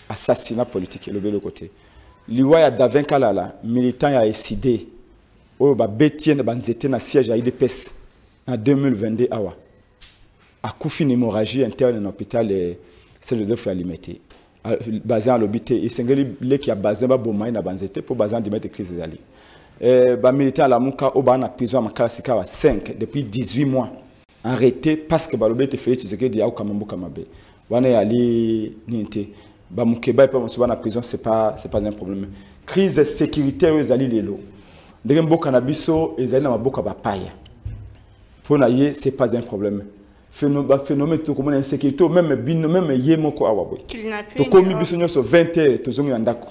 Assassinat politique et le belé le côté. Liwa ya Davin Kalala, militant ya SID. Oh ba betien banzete na siège à IDPS en 2022 awa. A koufi une hémorragie interne dans l'hôpital Saint-Joseph Alimete. Basé en l'obité et sengeli les qui a basé ba bomai na banzete pour basé en dimettre crise zali ba militaire à la muka au ba na prison makala sika 5 depuis 18 mois arrêté parce que ba lobete Félix Tshisekedi ya kamambo kamabe wana yali ninte ba mukeba pa musuba na prison c'est pas un problème crise sécuritaire zali lelo ndenge mboka na biso ezali na maboka ba paya pour na ye c'est pas un problème phénomène tout comme insécurité même yemoko awaboy to komi biso nyoso 20h tozongi na ndako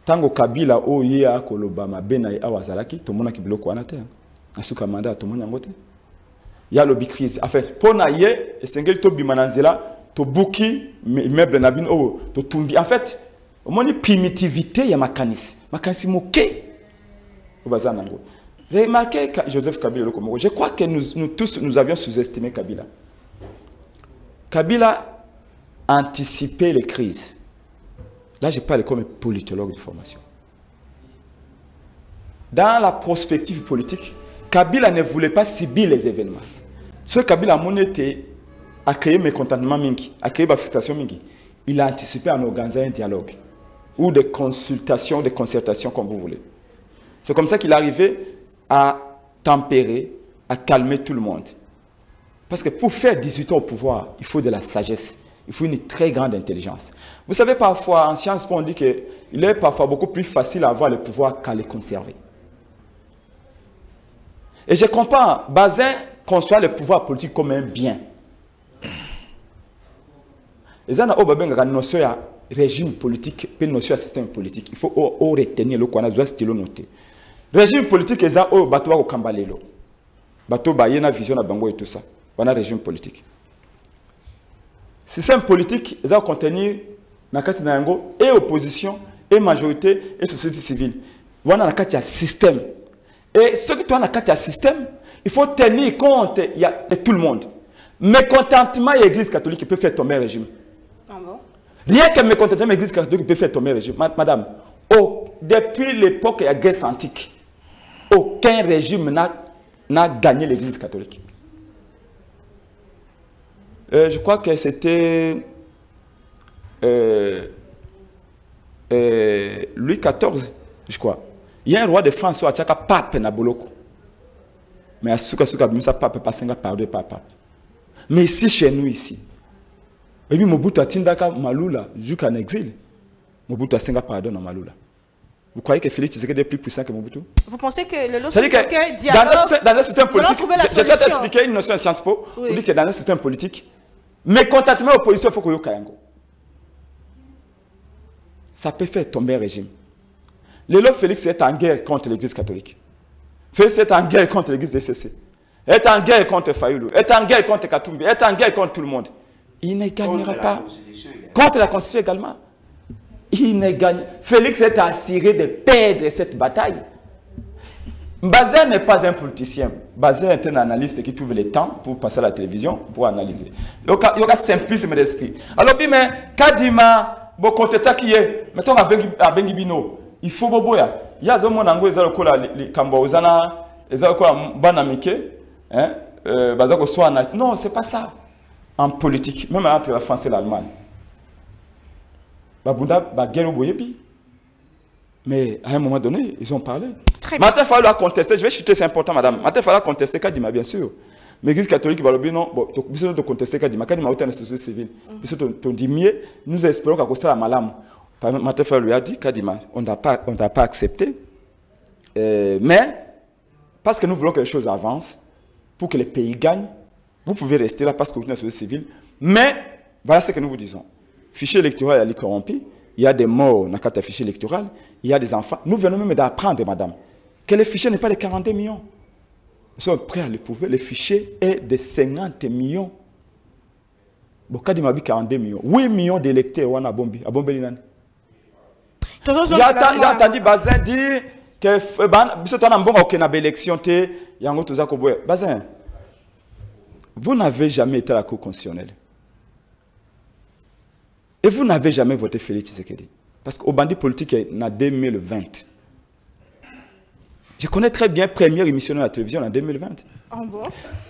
tango Kabila o ye akoloba mabena awazalaki to mona ki biloko wana te asuka mandat to mona ngote ya lobi crise en fait pona ye esengeli to bimananzela to buki immeuble na bin o to tumbi en fait omoni primitivité ya makanisi moke obazana ngo. Remarquez Joseph Kabila le Congo. Je crois que nous tous nous avions sous-estimé Kabila. Kabila a anticipé les crises. Là, je parle comme politologue de formation. Dans la prospective politique, Kabila ne voulait pas subir les événements. Ce Kabila a créé mécontentement mingi, a créé ma frustration mingi. Il a anticipé en organisant un dialogue ou des consultations, des concertations, comme vous voulez. C'est comme ça qu'il est arrivé à tempérer, à calmer tout le monde. Parce que pour faire 18 ans au pouvoir, il faut de la sagesse, il faut une très grande intelligence. Vous savez, parfois, en sciences, on dit qu'il est parfois beaucoup plus facile à avoir le pouvoir qu'à le conserver. Et je comprends, Bazin conçoit le pouvoir politique comme un bien. Et ça, on a une notion de régime politique, une notion de système politique. Il faut retenir le qu'on a besoin de noter. Régime politique, c'est ça, oh, bateau au Kambalelo. Bateau, bah, il y a une vision à Bango et tout ça. On a régime politique. Système politique, c'est ça contenir et opposition, et majorité, et société civile. On a un système. Et ce qui est un système, il faut tenir compte de tout le monde. Mécontentement et l'église catholique peut faire tomber le régime. Ah bon? Rien que mécontentement et l'église catholique peut faire tomber le régime. Madame, oh, depuis l'époque de la Grèce antique, aucun régime n'a gagné l'église catholique. Je crois que c'était Louis XIV, je crois. Il y a un roi de France, Tchaka Pape Naboloko. Mais à souka ça papa pas senga pardon papa. Mais ici chez nous ici. Et puis Mobutu atindaka Malula jusqu'en exil. Mobutu a senga pardon dans Malula. Vous croyez que Félix Tshisekedi est plus puissant que Mobutu? Vous pensez que le lot dans un système politique, j'essaie d'expliquer une notion de Sciences Po, oui. Vous dites que dans un système politique, mais concrètement l'opposition, il faut que Kayango. Ça peut faire tomber un régime. Le lot Félix est en guerre contre l'Église catholique. Félix est en guerre contre l'Église DCC. Est en guerre contre Fayoulou. Est en guerre contre Katumbi. Est en guerre contre tout le monde. Il ne gagnera pas. Contre la Constitution également. Il ne gagne. Félix est assuré de perdre cette bataille. Bazin n'est pas un politicien. Bazin est un analyste qui trouve le temps pour passer à la télévision pour analyser. Il y a un simplisme d'esprit. Alors, mais Kadima, bon, quand qui est, mettons à Bengibino, il faut boboya. Il y a un moment où il y a les Kambaozana, il y a un Banamike, non, c'est pas ça. En politique, même entre la France et l'Allemagne. Mais à un moment donné, ils ont parlé. Martin Fayulu a contesté, je vais chuter, c'est important, madame. Martin Fayulu a contesté Kadima, bien sûr. Mais l'Église catholique, non, bon, nous avons contesté Kadima. Kadima est une société civile. Nous espérons qu'à cause de la malam, Martin Fayulu a dit Kadima, on n'a pas accepté. Mais, parce que nous voulons que les choses avancent, pour que les pays gagnent, vous pouvez rester là parce que vous êtes une société civile. Mais, voilà ce que nous vous disons. Fichier électoral est corrompu. Il y a des morts dans le fichier électoral. Il y a des enfants. Nous venons même d'apprendre, madame, que le fichier n'est pas de 42 millions. Nous sommes prêts à le prouver. Le fichier est de 50 millions. Boka dit 42 millions. 8 millions d'électeurs à Bombi. À Bombi, j'ai entendu Bazin dire que élection Bazin, vous n'avez jamais été à la Cour constitutionnelle. Et vous n'avez jamais voté Félix Tshisekedi. Parce qu'au bandit politique, en 2020. Je connais très bien première émission de la télévision en 2020. Oh bon?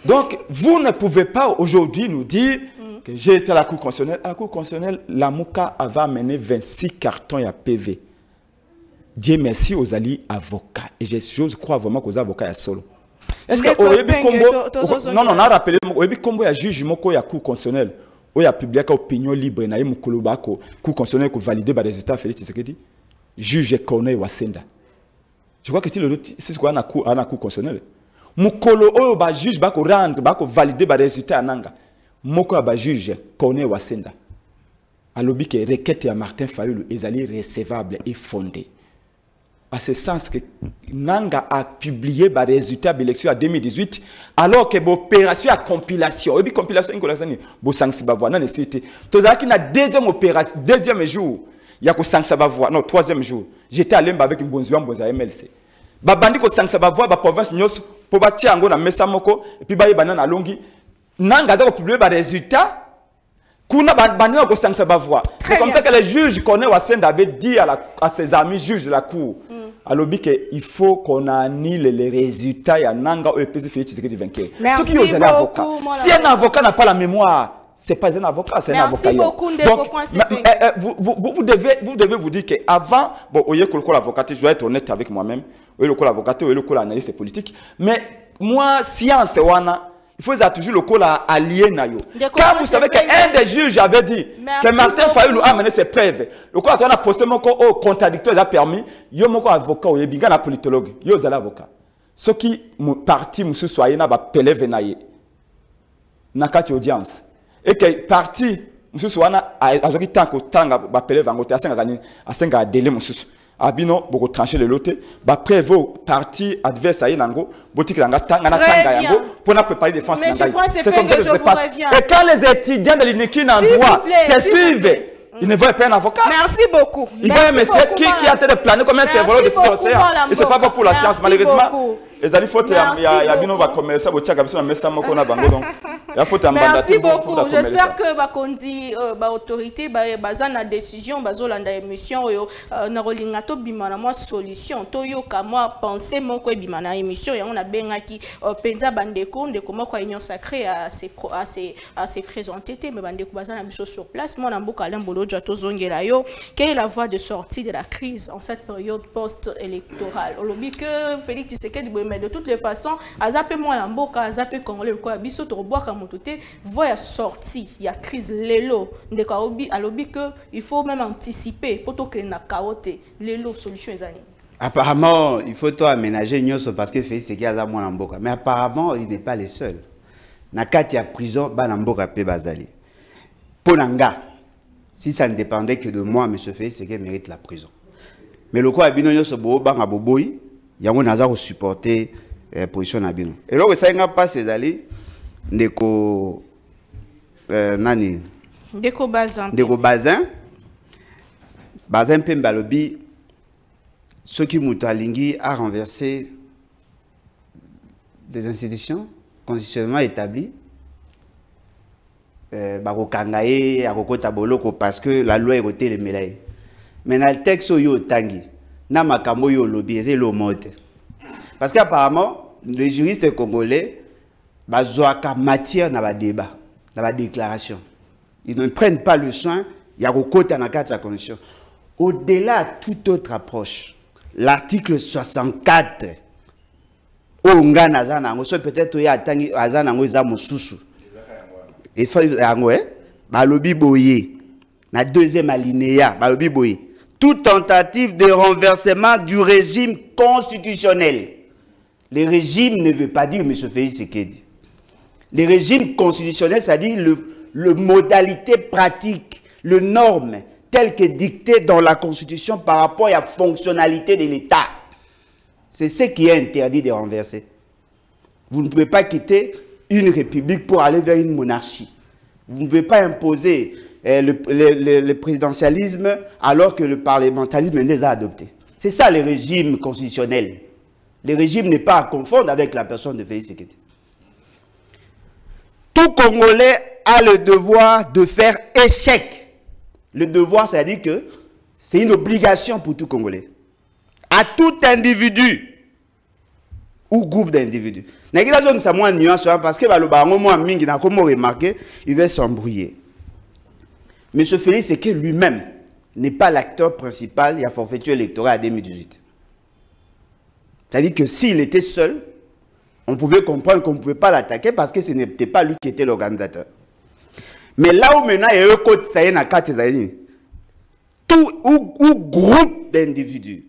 Donc, vous ne pouvez pas aujourd'hui nous dire que j'ai été à la Cour constitutionnelle. À la Cour constitutionnelle, la Mouka avait amené 26 cartons à PV. Dieu merci aux alliés avocats. Et j'ose croire vraiment qu'aux avocats sont solo. Est-ce que non, on a rappelé qu'il y a un juge qui a Cour constitutionnelle. Il y a publié une opinion libre na mukolo bako Cour constitutionnelle qui valide les résultats Félix Tshisekedi. Juge connaît Wasenda. Je crois que c'est ce qu'on a na Cour constitutionnelle. Mukolo oyo ba juge bako rendre bako valider les résultats ananga. Moko ba juge connaît Wasenda. Alobi que requête à Martin Fayulu est recevable et fondée. À ce sens que Nanga a publié les résultats de l'élection en 2018, alors que l'opération à compilation, et puis compilation, il y a deuxième opération, deuxième jour, il y a non, troisième jour, j'étais à l'Emba avec une bonne MLC. Babandi ko Sansabavoa, la province Nyos, pour bâtir en Messamoko, et puis Baye Banana Longi, Nanga a publié les résultats. C'est comme ça que les juges connaissent Wasenda avait dit à ses amis juges de la cour. Alors qu'il faut qu'on annule les résultats et Nanga EPC Félix Tshisekedi vainqueur. Merci beaucoup. Si un avocat n'a pas la mémoire, ce n'est pas un avocat, c'est un avocat. Merci beaucoup. Donc, vous devez vous dire qu'avant, bon, au lieu que l'avocat, je dois être honnête avec moi-même, au lieu que l'avocat, au lieu que l'analyste politique, mais moi, science, il faut toujours le col allié. Quand vous savez qu'un des juges avait dit que Martin Fayulu a amené ses preuves, le col a posté mon contradictoire a permis, il y a un avocat, il y a un politologue, il y a un avocat. Ce qui parti, M. Soyena, va appeler Venaye. Nakati audience. Et que parti, M. Soyena, a dit tant que va appeler Vangote, à 5 à délai, M. Abino, beaucoup trancher le loté, après vos partis adverses à Inango, boutique langa tanga yango, pour nous préparer défense. C'est comme ça que je vous reviens. Et quand les étudiants de l'INEKI en droit te suivent, ils ne veulent pas un avocat. Merci beaucoup. Ils veulent un monsieur qui a été de planer comme un cerveau de ce et c'est pas bon pour la science, malheureusement. Les alliés, il y a Bino va commencer à vous dire que vous avez un message. Merci beaucoup. J'espère que bakondi autorité bazana décision bazolanda émission yo na rolingato bimana moi solution to yo ka moi penser moko bimana émission ya on a bengaki penza bandeko ndeko moko union sacrée à se présenter mais bandeko bazana biso sur place moi na mboka lembolo jato zongela yo quelle est la voie de sortie de la crise en cette période post-électorale olobi que Félix Tshisekedi mais de toutes les façons azape moi na mboka azape congolais quoi biso to boaka mototé voie sortie il y a crise lelo ndeko alobi que il faut même anticiper pour to que na kaote lelo solution ezali. Apparemment il faut tout aménager nyoso parce que Félix Tshisekedi aza moi na mboka mais apparemment il n'est pas le seul na kati ya prison ba na mboka pe bazali ponanga si ça ne dépendait que de moi monsieur Félix Tshisekedi mérite la prison mais le quoi abino nyoso bo banga boboyi yango naza ko supporter position na bino et donc ça nga pas ces allées ndeko nani ndeko bazin pe mbalobi ceux qui mutualingi a renversé des institutions constitutionnellement établies bakokangaye akokota boloko parce que la loi est rotée le melaye mais dans le texte yo tangi na makambo yo lobby c'est le mot parce qu'apparemment les juristes congolais bazoaka matière na ba débat na ba déclaration ils ne prennent pas le soin ya kokota na kati ya constitution au-delà de toute autre approche l'article 64 onga nazana ngo so peut-être ya tangi azana ngo za mosusu et fa yango balobi boye na deuxième alinéa balobi boye toute tentative de renversement du régime constitutionnel. Le régime ne veut pas dire M. Félix Tshisekedi. Le régime constitutionnel, c'est-à-dire le modalité pratique, le norme tel que dicté dans la Constitution par rapport à la fonctionnalité de l'État. C'est ce qui est interdit de renverser. Vous ne pouvez pas quitter une république pour aller vers une monarchie. Vous ne pouvez pas imposer le présidentialisme alors que le parlementarisme les a adoptés. C'est ça le régime constitutionnel. Le régime n'est pas à confondre avec la personne de Félix Tshisekedi. Tout Congolais a le devoir de faire échec. Le devoir, c'est-à-dire que c'est une obligation pour tout Congolais. À tout individu ou groupe d'individus. Parce que il va s'embrouiller. M. Félix Tshisekedi lui-même n'est pas l'acteur principal de la forfaiture électorale à 2018. C'est-à-dire que s'il était seul, on pouvait comprendre qu'on ne pouvait pas l'attaquer parce que ce n'était pas lui qui était l'organisateur. Mais là où maintenant il y a tout ou groupe d'individus,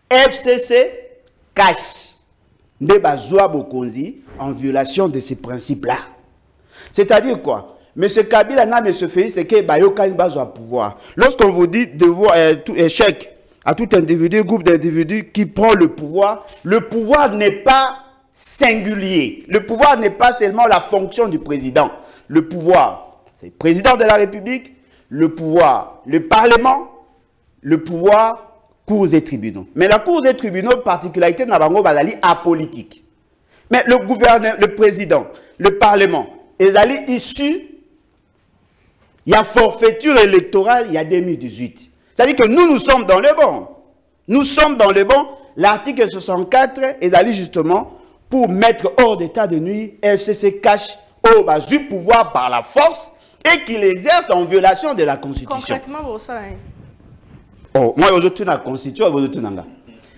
FCC cache des bazoua bokonzi en violation de ces principes-là. C'est-à-dire quoi? M. Kabila n'a M. Félix c'est que Bayokan bazoua pouvoir. Lorsqu'on vous dit devoir échec à tout individu, groupe d'individus qui prend le pouvoir n'est pas singulier. Le pouvoir n'est pas seulement la fonction du président. Le pouvoir, c'est le président de la République, le pouvoir, le Parlement, le pouvoir, cours et tribunaux. Mais la cour des tribunaux, particularité n'a pas apolitique. Mais le gouverneur, le président, le Parlement, ils allaient issus, il y a forfaiture électorale, il y a 2018. C'est-à-dire que nous sommes dans le bon. Nous sommes dans le bon. L'article 64 est allé justement pour mettre hors d'état de nuit FCC cache au bas du pouvoir par la force et qu'il exerce en violation de la Constitution. Concrètement, vous savez. Oh, moi, je suis la Constitution, je suis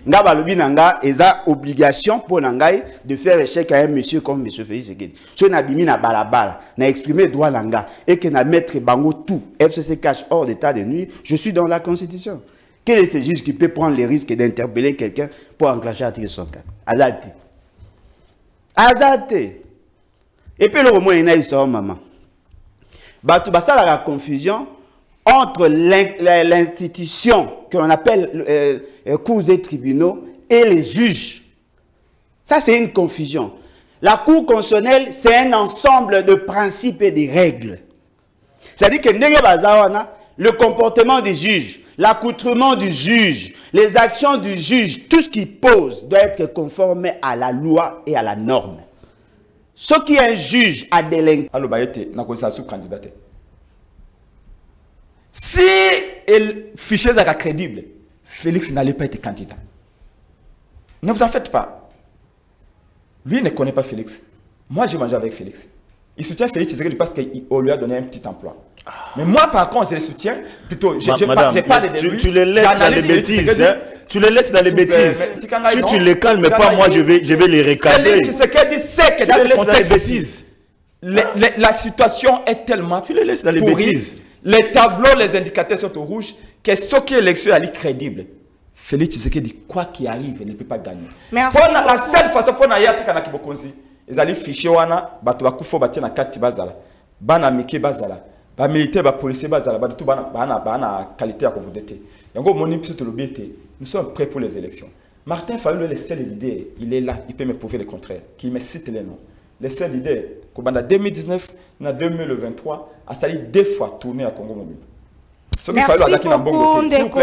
nga balobi nanga eza obligation pour nangai de faire échec à un monsieur comme monsieur Félix Tshisekedi. Si na bimi na balabala, na exprimer droit nanga et que na mettre bango tout FCC cache hors d'état de nuit, je suis dans la Constitution. Quel est ce juge qui peut prendre les risques d'interpeller quelqu'un pour enclencher l'article 64? Azate. Azate. Et puis le roman il y a maman. Batu basala la confusion entre l'institution que l'on appelle cours et tribunaux et les juges. Ça, c'est une confusion. La Cour constitutionnelle, c'est un ensemble de principes et de règles. C'est-à-dire que le comportement des juges, l'accoutrement du juge, les actions du juge, tout ce qu'il pose doit être conforme à la loi et à la norme. Ce qui est un juge à délinquer. Alors, n'a pas sous-candidat. Si le fichier est crédible, Félix n'allait pas être candidat. Ne vous en faites pas. Lui ne connaît pas Félix. Moi, j'ai mangé avec Félix. Il soutient Félix parce qu'on lui a donné un petit emploi. Mais moi, par contre, je le soutiens. Plutôt, je parle de lui. Tu les laisses dans les bêtises. Hein? Tu les laisses dans les bêtises. Si tu les calmes pas, moi, je vais les recadrer. Ce qu'elle dit, c'est que dans ce contexte, la situation est tellement. Tu les laisses dans les bêtises. Les tableaux, les indicateurs sont au rouge. Que ce qui est l'élection est crédible. Félix Tshisekedi, quoi qu'il arrive, il ne peut pas gagner. Merci. La seule façon pour nous yati kana kibokonzi, ils allaient ficher wana, bato bakufo batia na kati bazala, bana mike bazala, ba militaire ba policier bazala, ba tout bana qualité à convoiter. Yango moni pso tolobiete, nous sommes prêts pour les élections. Martin Fayulu est le seul leader, il est là, il peut me prouver le contraire, qui me cite les noms. Le seul leader, en 2019, en 2023, a sali 2 fois tourner à Congo Mobile. Merci beaucoup, Ndeko.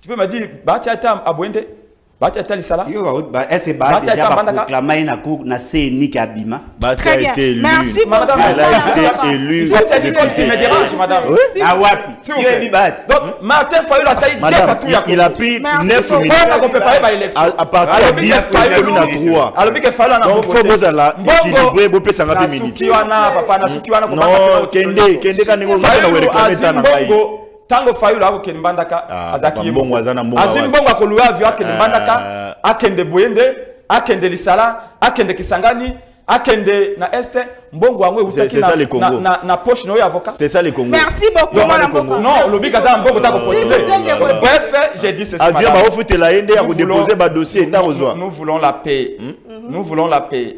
Tu peux me dire, Bahati a été à Bouende, Bahati a été à Lissala. Est-ce que Bahati a déjà proclamé na CENI qui abima? Très bien. Merci beaucoup. Elle a été élue. Ah ouais. Donc, Martin Fayulu a sali 2 fois tout. Il a pris 9 minutes à partir de 10 2003. Alors, il faut que vous allez équilibrer, vous pouvez 2 minutes. Non, Kende quand vous allez réclamer ta naïe. Tango Fayulu ako kenbandaka azaki mbongo azimbongo akoluwa avion akenbandaka akende Bouende akende Lissala akende Kisangani akende na Este mbongo wangu utaki na poche no avocat. C'est ça les Congo. Merci beaucoup Mwana Mboko. Non, lobi kaza mbongo ta postuler. Bref, j'ai dit ceci. Avion ba ofuté la yende ya ko déposer ba dossier ta rezoa. Nous voulons la paix. Nous voulons la paix.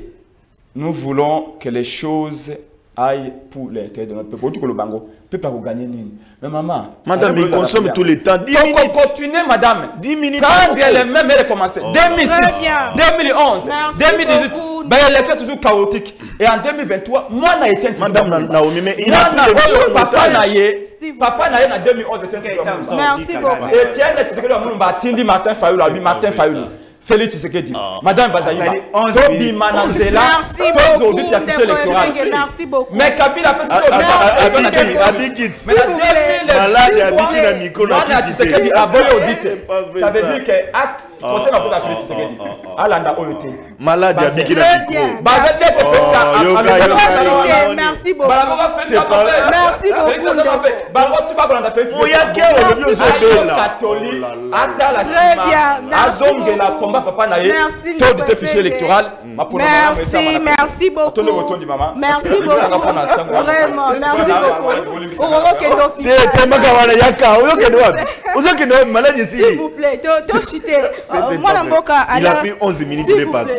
Nous voulons que les choses aillent pour l'intérêt de notre peuple. Tu que le bango peuple a gagné nini. Mais maman, madame, il consomme tout le temps 10 minutes. Donc continuez madame. 10 minutes. Prendre les mêmes et recommencer. 2006, 2011, 2018. Ben l'élection est toujours chaotique. Et en 2023, moi na Etienne madame Naomi mais il a papa naie en 2011 Merci beaucoup. Etienne Tshisekedi wa mulumba atindi Martin Fayulu abi Martin Fayulu. Félix Tshisekedi. Madame Bazaïba. Tobi Manazela. Merci beaucoup. Merci beaucoup. Mais Kabila peut se Abikit. Malade Abikit na Nicolas Tshisekedi aboye audite. Ça veut dire que acte conseil ma pour Félix Tshisekedi. Alanda oyote. Malade Abikit na Nicolas. Bazate te fait ça. Merci beaucoup. Merci beaucoup. Bango tu vas prendre Félix. Oyake o catholique. Ata la sima. Azonge la combat papa naye. Taux de fichier électoral. Merci beaucoup. Merci beaucoup. Vraiment, merci beaucoup. S'il vous plaît, il a pris 11 minutes de parti.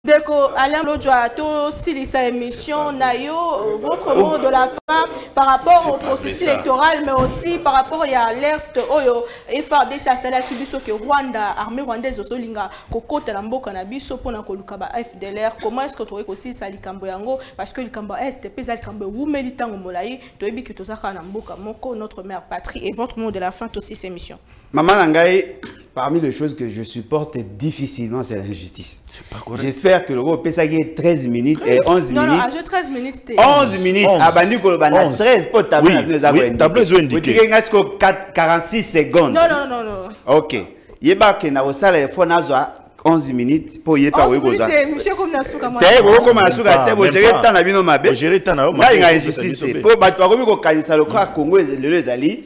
Deko Alain Lodjoa, si sa émission Nayo, votre mot de la fin par rapport au processus électoral, mais aussi par rapport à l'alerte Oyo, FARDC à celle qui dit que Rwanda, armée rwandaise au Solinga, Kokota Lamboka Nabiso, Pona Kolukaba FDLR, comment est-ce que tu as aussi ça Likambo Yango, parce que Likambo Est, Pesa Likambo Wumelitan Molaï, Toebi Kitosaka Namboka Moko, notre mère patrie, et votre mot de la fin aussi cette émission. Maman Nangaï, parmi les choses que je supporte difficilement, c'est l'injustice. C'est pas correct. J'espère que le groupe Pesagé 13 minutes et 11 minutes. Non, non, à 13 minutes. 11 minutes. À Bandi Kolobana, 13 pour tableau. Oui, tableau est indiqué. Vous dites 46 secondes. Non, non, non, non. Ok. Yeba ke na osala efo nazwa 11 minutes pour yepa wekoza. Monsieur comme nasuka moi. Te ko comme nasuka te bo gérer temps na bino mabe. Gérer temps na yo. Na injustice. Po bato bakomi ko kanisa le kwa Congo lelo ezali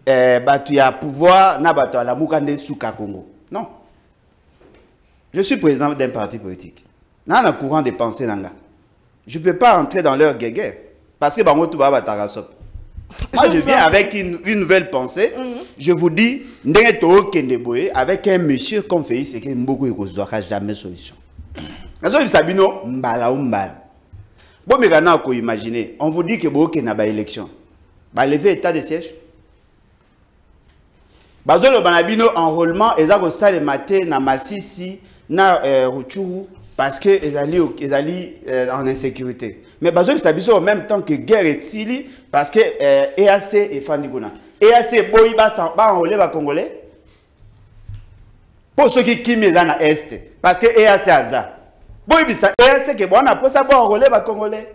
bato ya pouvoir na bato la mukande suka Congo. Non. Je suis président d'un parti politique. Dans le courant de pensée nanga. Je ne peux pas entrer dans leur guéguerre parce que bango tout ba batarasop. Moi, je viens avec une nouvelle pensée. Je vous dis, avec un monsieur comme Félix, c'est qu'il n'y aura jamais solution. Sabino, mbala ou mbala. Bon, mais maintenant, vous imaginez, on vous dit que vous avez une élection. Vous lever état de siège. Vous avez un enrôlement, et vous avez matin, na Massissi, na Ruchuru, parce qu'ils allaient en insécurité. Mais vous avez en même temps que guerre est sili, parce que EAC est Fandigona. EAC, boy, ba enrôler les Congolais. Pour ceux qui kimia na est parce que EAC aza. Bon ibisa EAC que bon après ça bon relais ba congolais.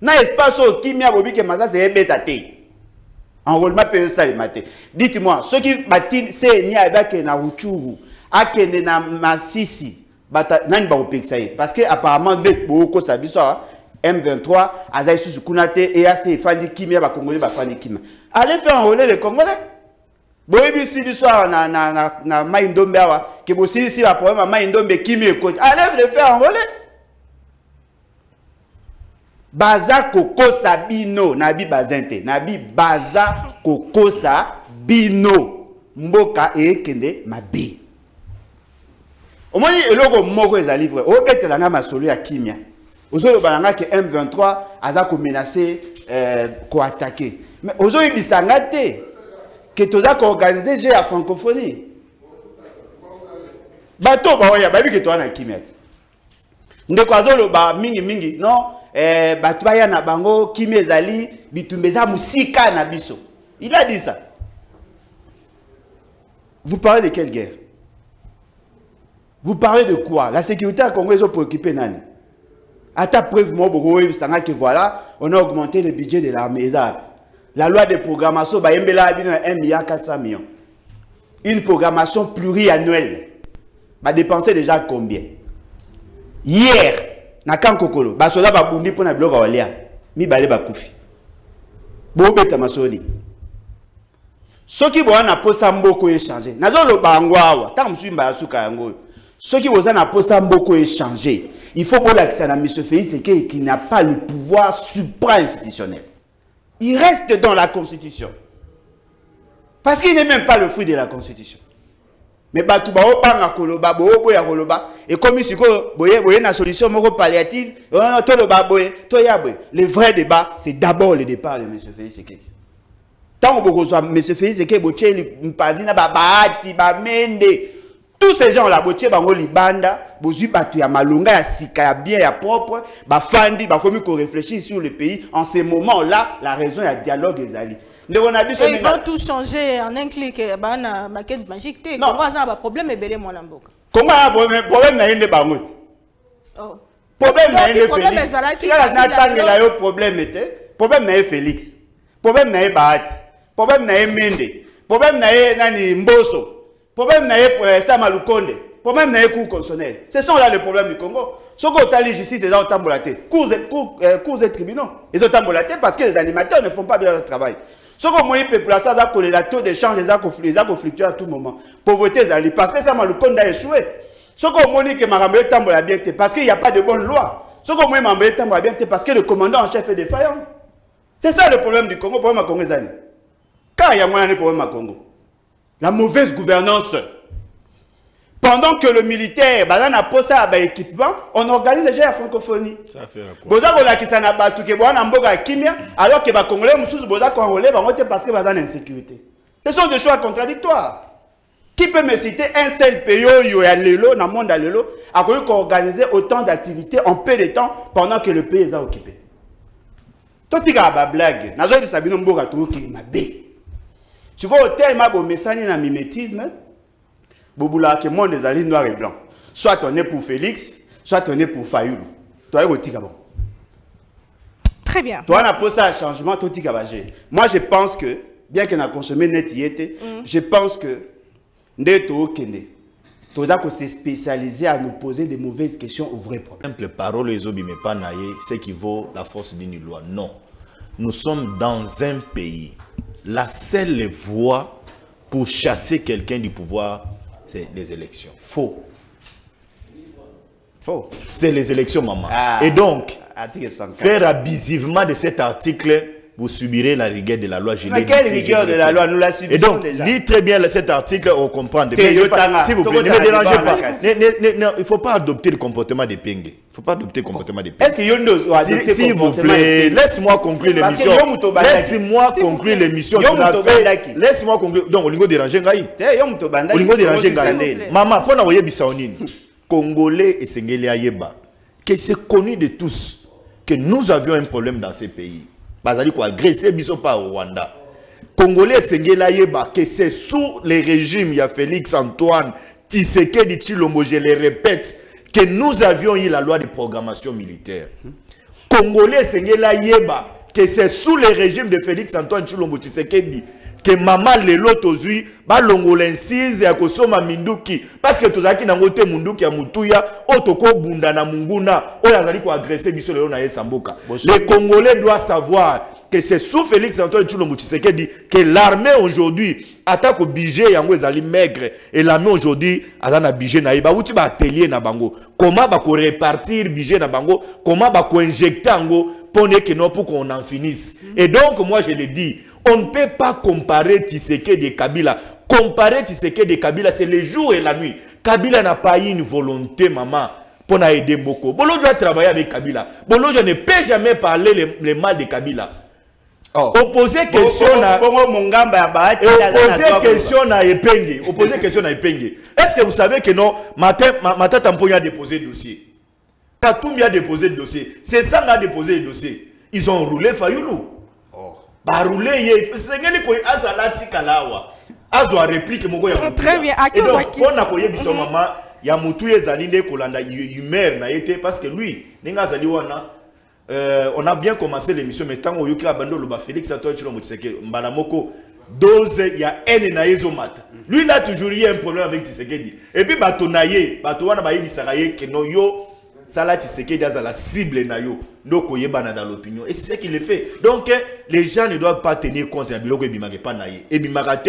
Na espace au kimia bobi que maza c'est beta te. Enrôlement peut ça maté. Dites-moi, ceux qui batin c'est ni avec na Ruchuru, akende na Masisi, bata nani ba opekisa parce que apparemment beaucoup ça biso M23 aza sous kunate EAC fandi kimia ba congolais ba fandi kimia. Allez faire enrôler les congolais. Boyebi si biso na Maindombe awa que bosi si ba problème Maindombe kimia écoute. Allez le faire enrôler. Baza koko sabino nabi bazente nabi baza koko sabino mboka ekende mabe. Omoni eloko moko ezali vrai. O betela nga masolo ya kimia. Ozolo balanga que M23 aza ko menacer ko attaquer. Mais ozo ibisanga te que toza ko organiser jeu à francophonie. Bato ba oya babi que to na kimia. Ndeko azolo ba mingi non batubaya na bango kimia ezali bitumbeza musika na biso. Il a dit ça. Vous parlez de quelle guerre? Vous parlez de quoi? La sécurité à Congo est préoccupée nani? À ta preuve, moi, que voilà, on a augmenté le budget de l'armée. La loi de programmation, 1,4 milliard. Une programmation pluriannuelle. Va dépenser déjà combien? Hier, na Kankokolo, basoda ba bundi pour na bloc à Walia. Mi balé ba koufi. Bobeta masoni. Ce qui va na posa mboko échanger. Nazo lo bangwawa. Ta msuimba asuka yango. Ce qui va na posa mboko échanger. Il faut pour l'accès à M. Félix qui n'a pas le pouvoir supra-institutionnel. Il reste dans la Constitution. Parce qu'il n'est même pas le fruit de la Constitution. Mais et comme ici, il y a une solution palliative, le vrai débat, c'est d'abord le départ de M. Félix Sekedi. Tant que M. Félix Sekedi, tous ces gens-là, Libanda, Malunga, ya Sika, ya bien, ya propre, Fandi, comme qu'on réfléchit sur le pays, en ces moments-là, la raison est dialogue ezali. Ils vont tout changer en un clic, na maquette magique. Non, on a un problème et belé mon lamboka. Comment un problème n'a pas de problème n'a pas problème n'a Félix, problème n'a Bahati, problème n'a Mende, problème n'a Mboso. Problème n'est pas Samalukonde. Problème n'est pas constitutionnel. Ce sont là les problèmes du Congo. Ce qu'on a justice des gens tambolatés. Cours et tribunaux. Ils ont tambolaté parce que les animateurs ne font pas bien leur travail. Ce qu'on a fait placer ça pour les taux d'échange, les actes fluctuent à tout moment. Pauvreté d'aller parce que Samalukonde a échoué. Ce qu'on a dit que Marambe tambola bien parce qu'il n'y a pas de bonne loi. Ce qu'on a dit Marambe tambola bien parce que le commandant en chef est défaillant. C'est ça le problème du Congo. Problème à Congo. Quand il y a moins de problèmes à Congo. La mauvaise gouvernance. Pendant que le militaire, équipement, on organise déjà la francophonie. Ça fait alors que les Congolais parce que en insécurité. Ce sont des choix contradictoires. Qui peut me citer un seul pays dans le monde a organiser autant d'activités en peu de temps pendant que le pays est occupé? Toi, tu as une blague. Tu vois, tellement de messages dans le mimétisme, Boboula, que le monde est noir et blanc. Soit on est pour Félix, soit on est pour Fayoulou. Toi, tu es très bien. Toi, on a posé un changement, toi, tu es moi, je pense que, bien qu'on a consommé net, je pense que, Ndeto Kende, tu dois se spécialiser à nous poser des mauvaises questions aux vrais problèmes. Simple parole, les obis, mais pas naïe, c'est qui vaut la force d'une loi. Non. Nous sommes dans un pays. La seule voie pour chasser quelqu'un du pouvoir, c'est les élections. Faux. Faux. C'est les élections, maman. Et donc, faire abusivement de cet article, vous subirez la rigueur de la loi. Mais quelle rigueur de la loi? Nous la subissons déjà. Et donc, lis très bien cet article, on comprend. S'il vous plaît, ne me dérangez pas. Il ne faut pas adopter le comportement des pingues. Il ne faut pas adopter le comportement des pingues. Est-ce que Yondo a adopté s'il vous plaît, laisse-moi conclure l'émission. Laisse-moi conclure l'émission. Laisse-moi conclure. Donc, on va déranger Ngaï. On va déranger Ngaï. Maman, pour nous dire Congolais et Sengeli Ayeba, que c'est connu de tous que nous avions un problème dans ces pays. Bazali ko agressé biso par Rwanda. Congolais Sengeli Ayeba, que c'est sous les régimes, il y a Félix Antoine, Tshisekedi Tshilombo, je le répète, que nous avions eu la loi de programmation militaire. Congolais, Sengela Yeba, que c'est sous le régime de Félix Antoine Tshilombo Tshisekedi que maman lelo tozui ba longolensize ya kosoma minduki parce que tozaki na ngote munduki ya mutuya otoko bunda na munguna oyo azali ko agresser biso lelo na Yesamboka. Les Congolais doivent savoir que c'est sous Félix Antoine Tshilombo Tshisekedi que l'armée aujourd'hui attaque au budget yango ezali maigre et l'armée aujourd'hui azana budget na yeba uti ba atelier na bango comment ba ko répartir budget na bango comment ba ko injecter yango pour qu'on en finisse. Et donc moi je le dis, on ne peut pas comparer Tshisekedi et Kabila. Comparer Tshisekedi et Kabila, c'est le jour et la nuit. Kabila n'a pas eu une volonté, maman, pour aider beaucoup. Bolonjo a travaillé avec Kabila. Bolonjo ne peut jamais parler les mal de Kabila. Oh. Opposer question à Epenge. Opposer question à Epenge. Est-ce que vous savez que non, Mata Tamponi a déposé le dossier. Katoumi a déposé le dossier. C'est ça qui a déposé le dossier. Ils ont roulé Fayoulou. Bah roulé, c'est que les Azalati Kalawa. Azo a réplique mon goya. Très bien. Et donc, on a connu biso maman, ya mutu ezalinde kolanda humeur na été parce que lui, ninga zali wana on a bien commencé l'émission mais tant on yoki abando le ba Félix Antoine Tshilombo Tshisekedi mbala moko dose ya haine na ezomata. Lui il a toujours eu un problème avec Tshisekedi. Et puis bato naye, bato wana ba yebisaka ye ke no yo Salah Tshisekedi a la cible na yo ndoko yebana dans l'opinion et c'est ce qu'il fait. Donc les gens ne doivent pas tenir compte de biloko ebimake pa na ye. Ebimaka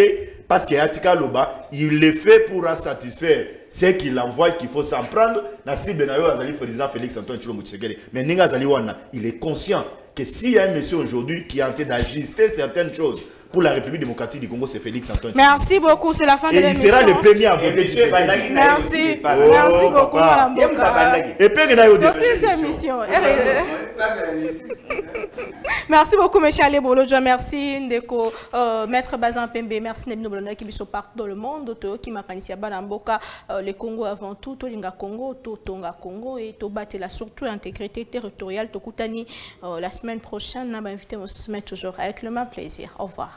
parce que Atika Loba, il le fait pour satisfaire ce qu'il envoie qu'il faut s'en prendre la cible na yo azali président Félix Antoine Tshilombo Tshisekedi. Mais ninga zali wana, il est conscient que s'il y a un monsieur aujourd'hui qui est en train d'ajuster certaines choses pour la République démocratique du Congo, c'est Félix Antoine. Merci beaucoup, c'est la fin de l'émission. Et il sera le premier à voter. Merci. Merci beaucoup, Madame Boka. Et puis, il y a eu cette émission. Merci beaucoup, M. Ale Bolodjo. Merci, Ndeko, Maître Bazin Pembe. Merci, Nebno Bolonda, qui sont partout dans le monde. Qui m'a canissé à Banamboka. Le Congo avant tout, Tolinga Congo, Tonga Congo et Tobatela, surtout intégrité territoriale. Tokutani, la semaine prochaine, on va inviter mon semaine toujours avec le même plaisir. Au revoir.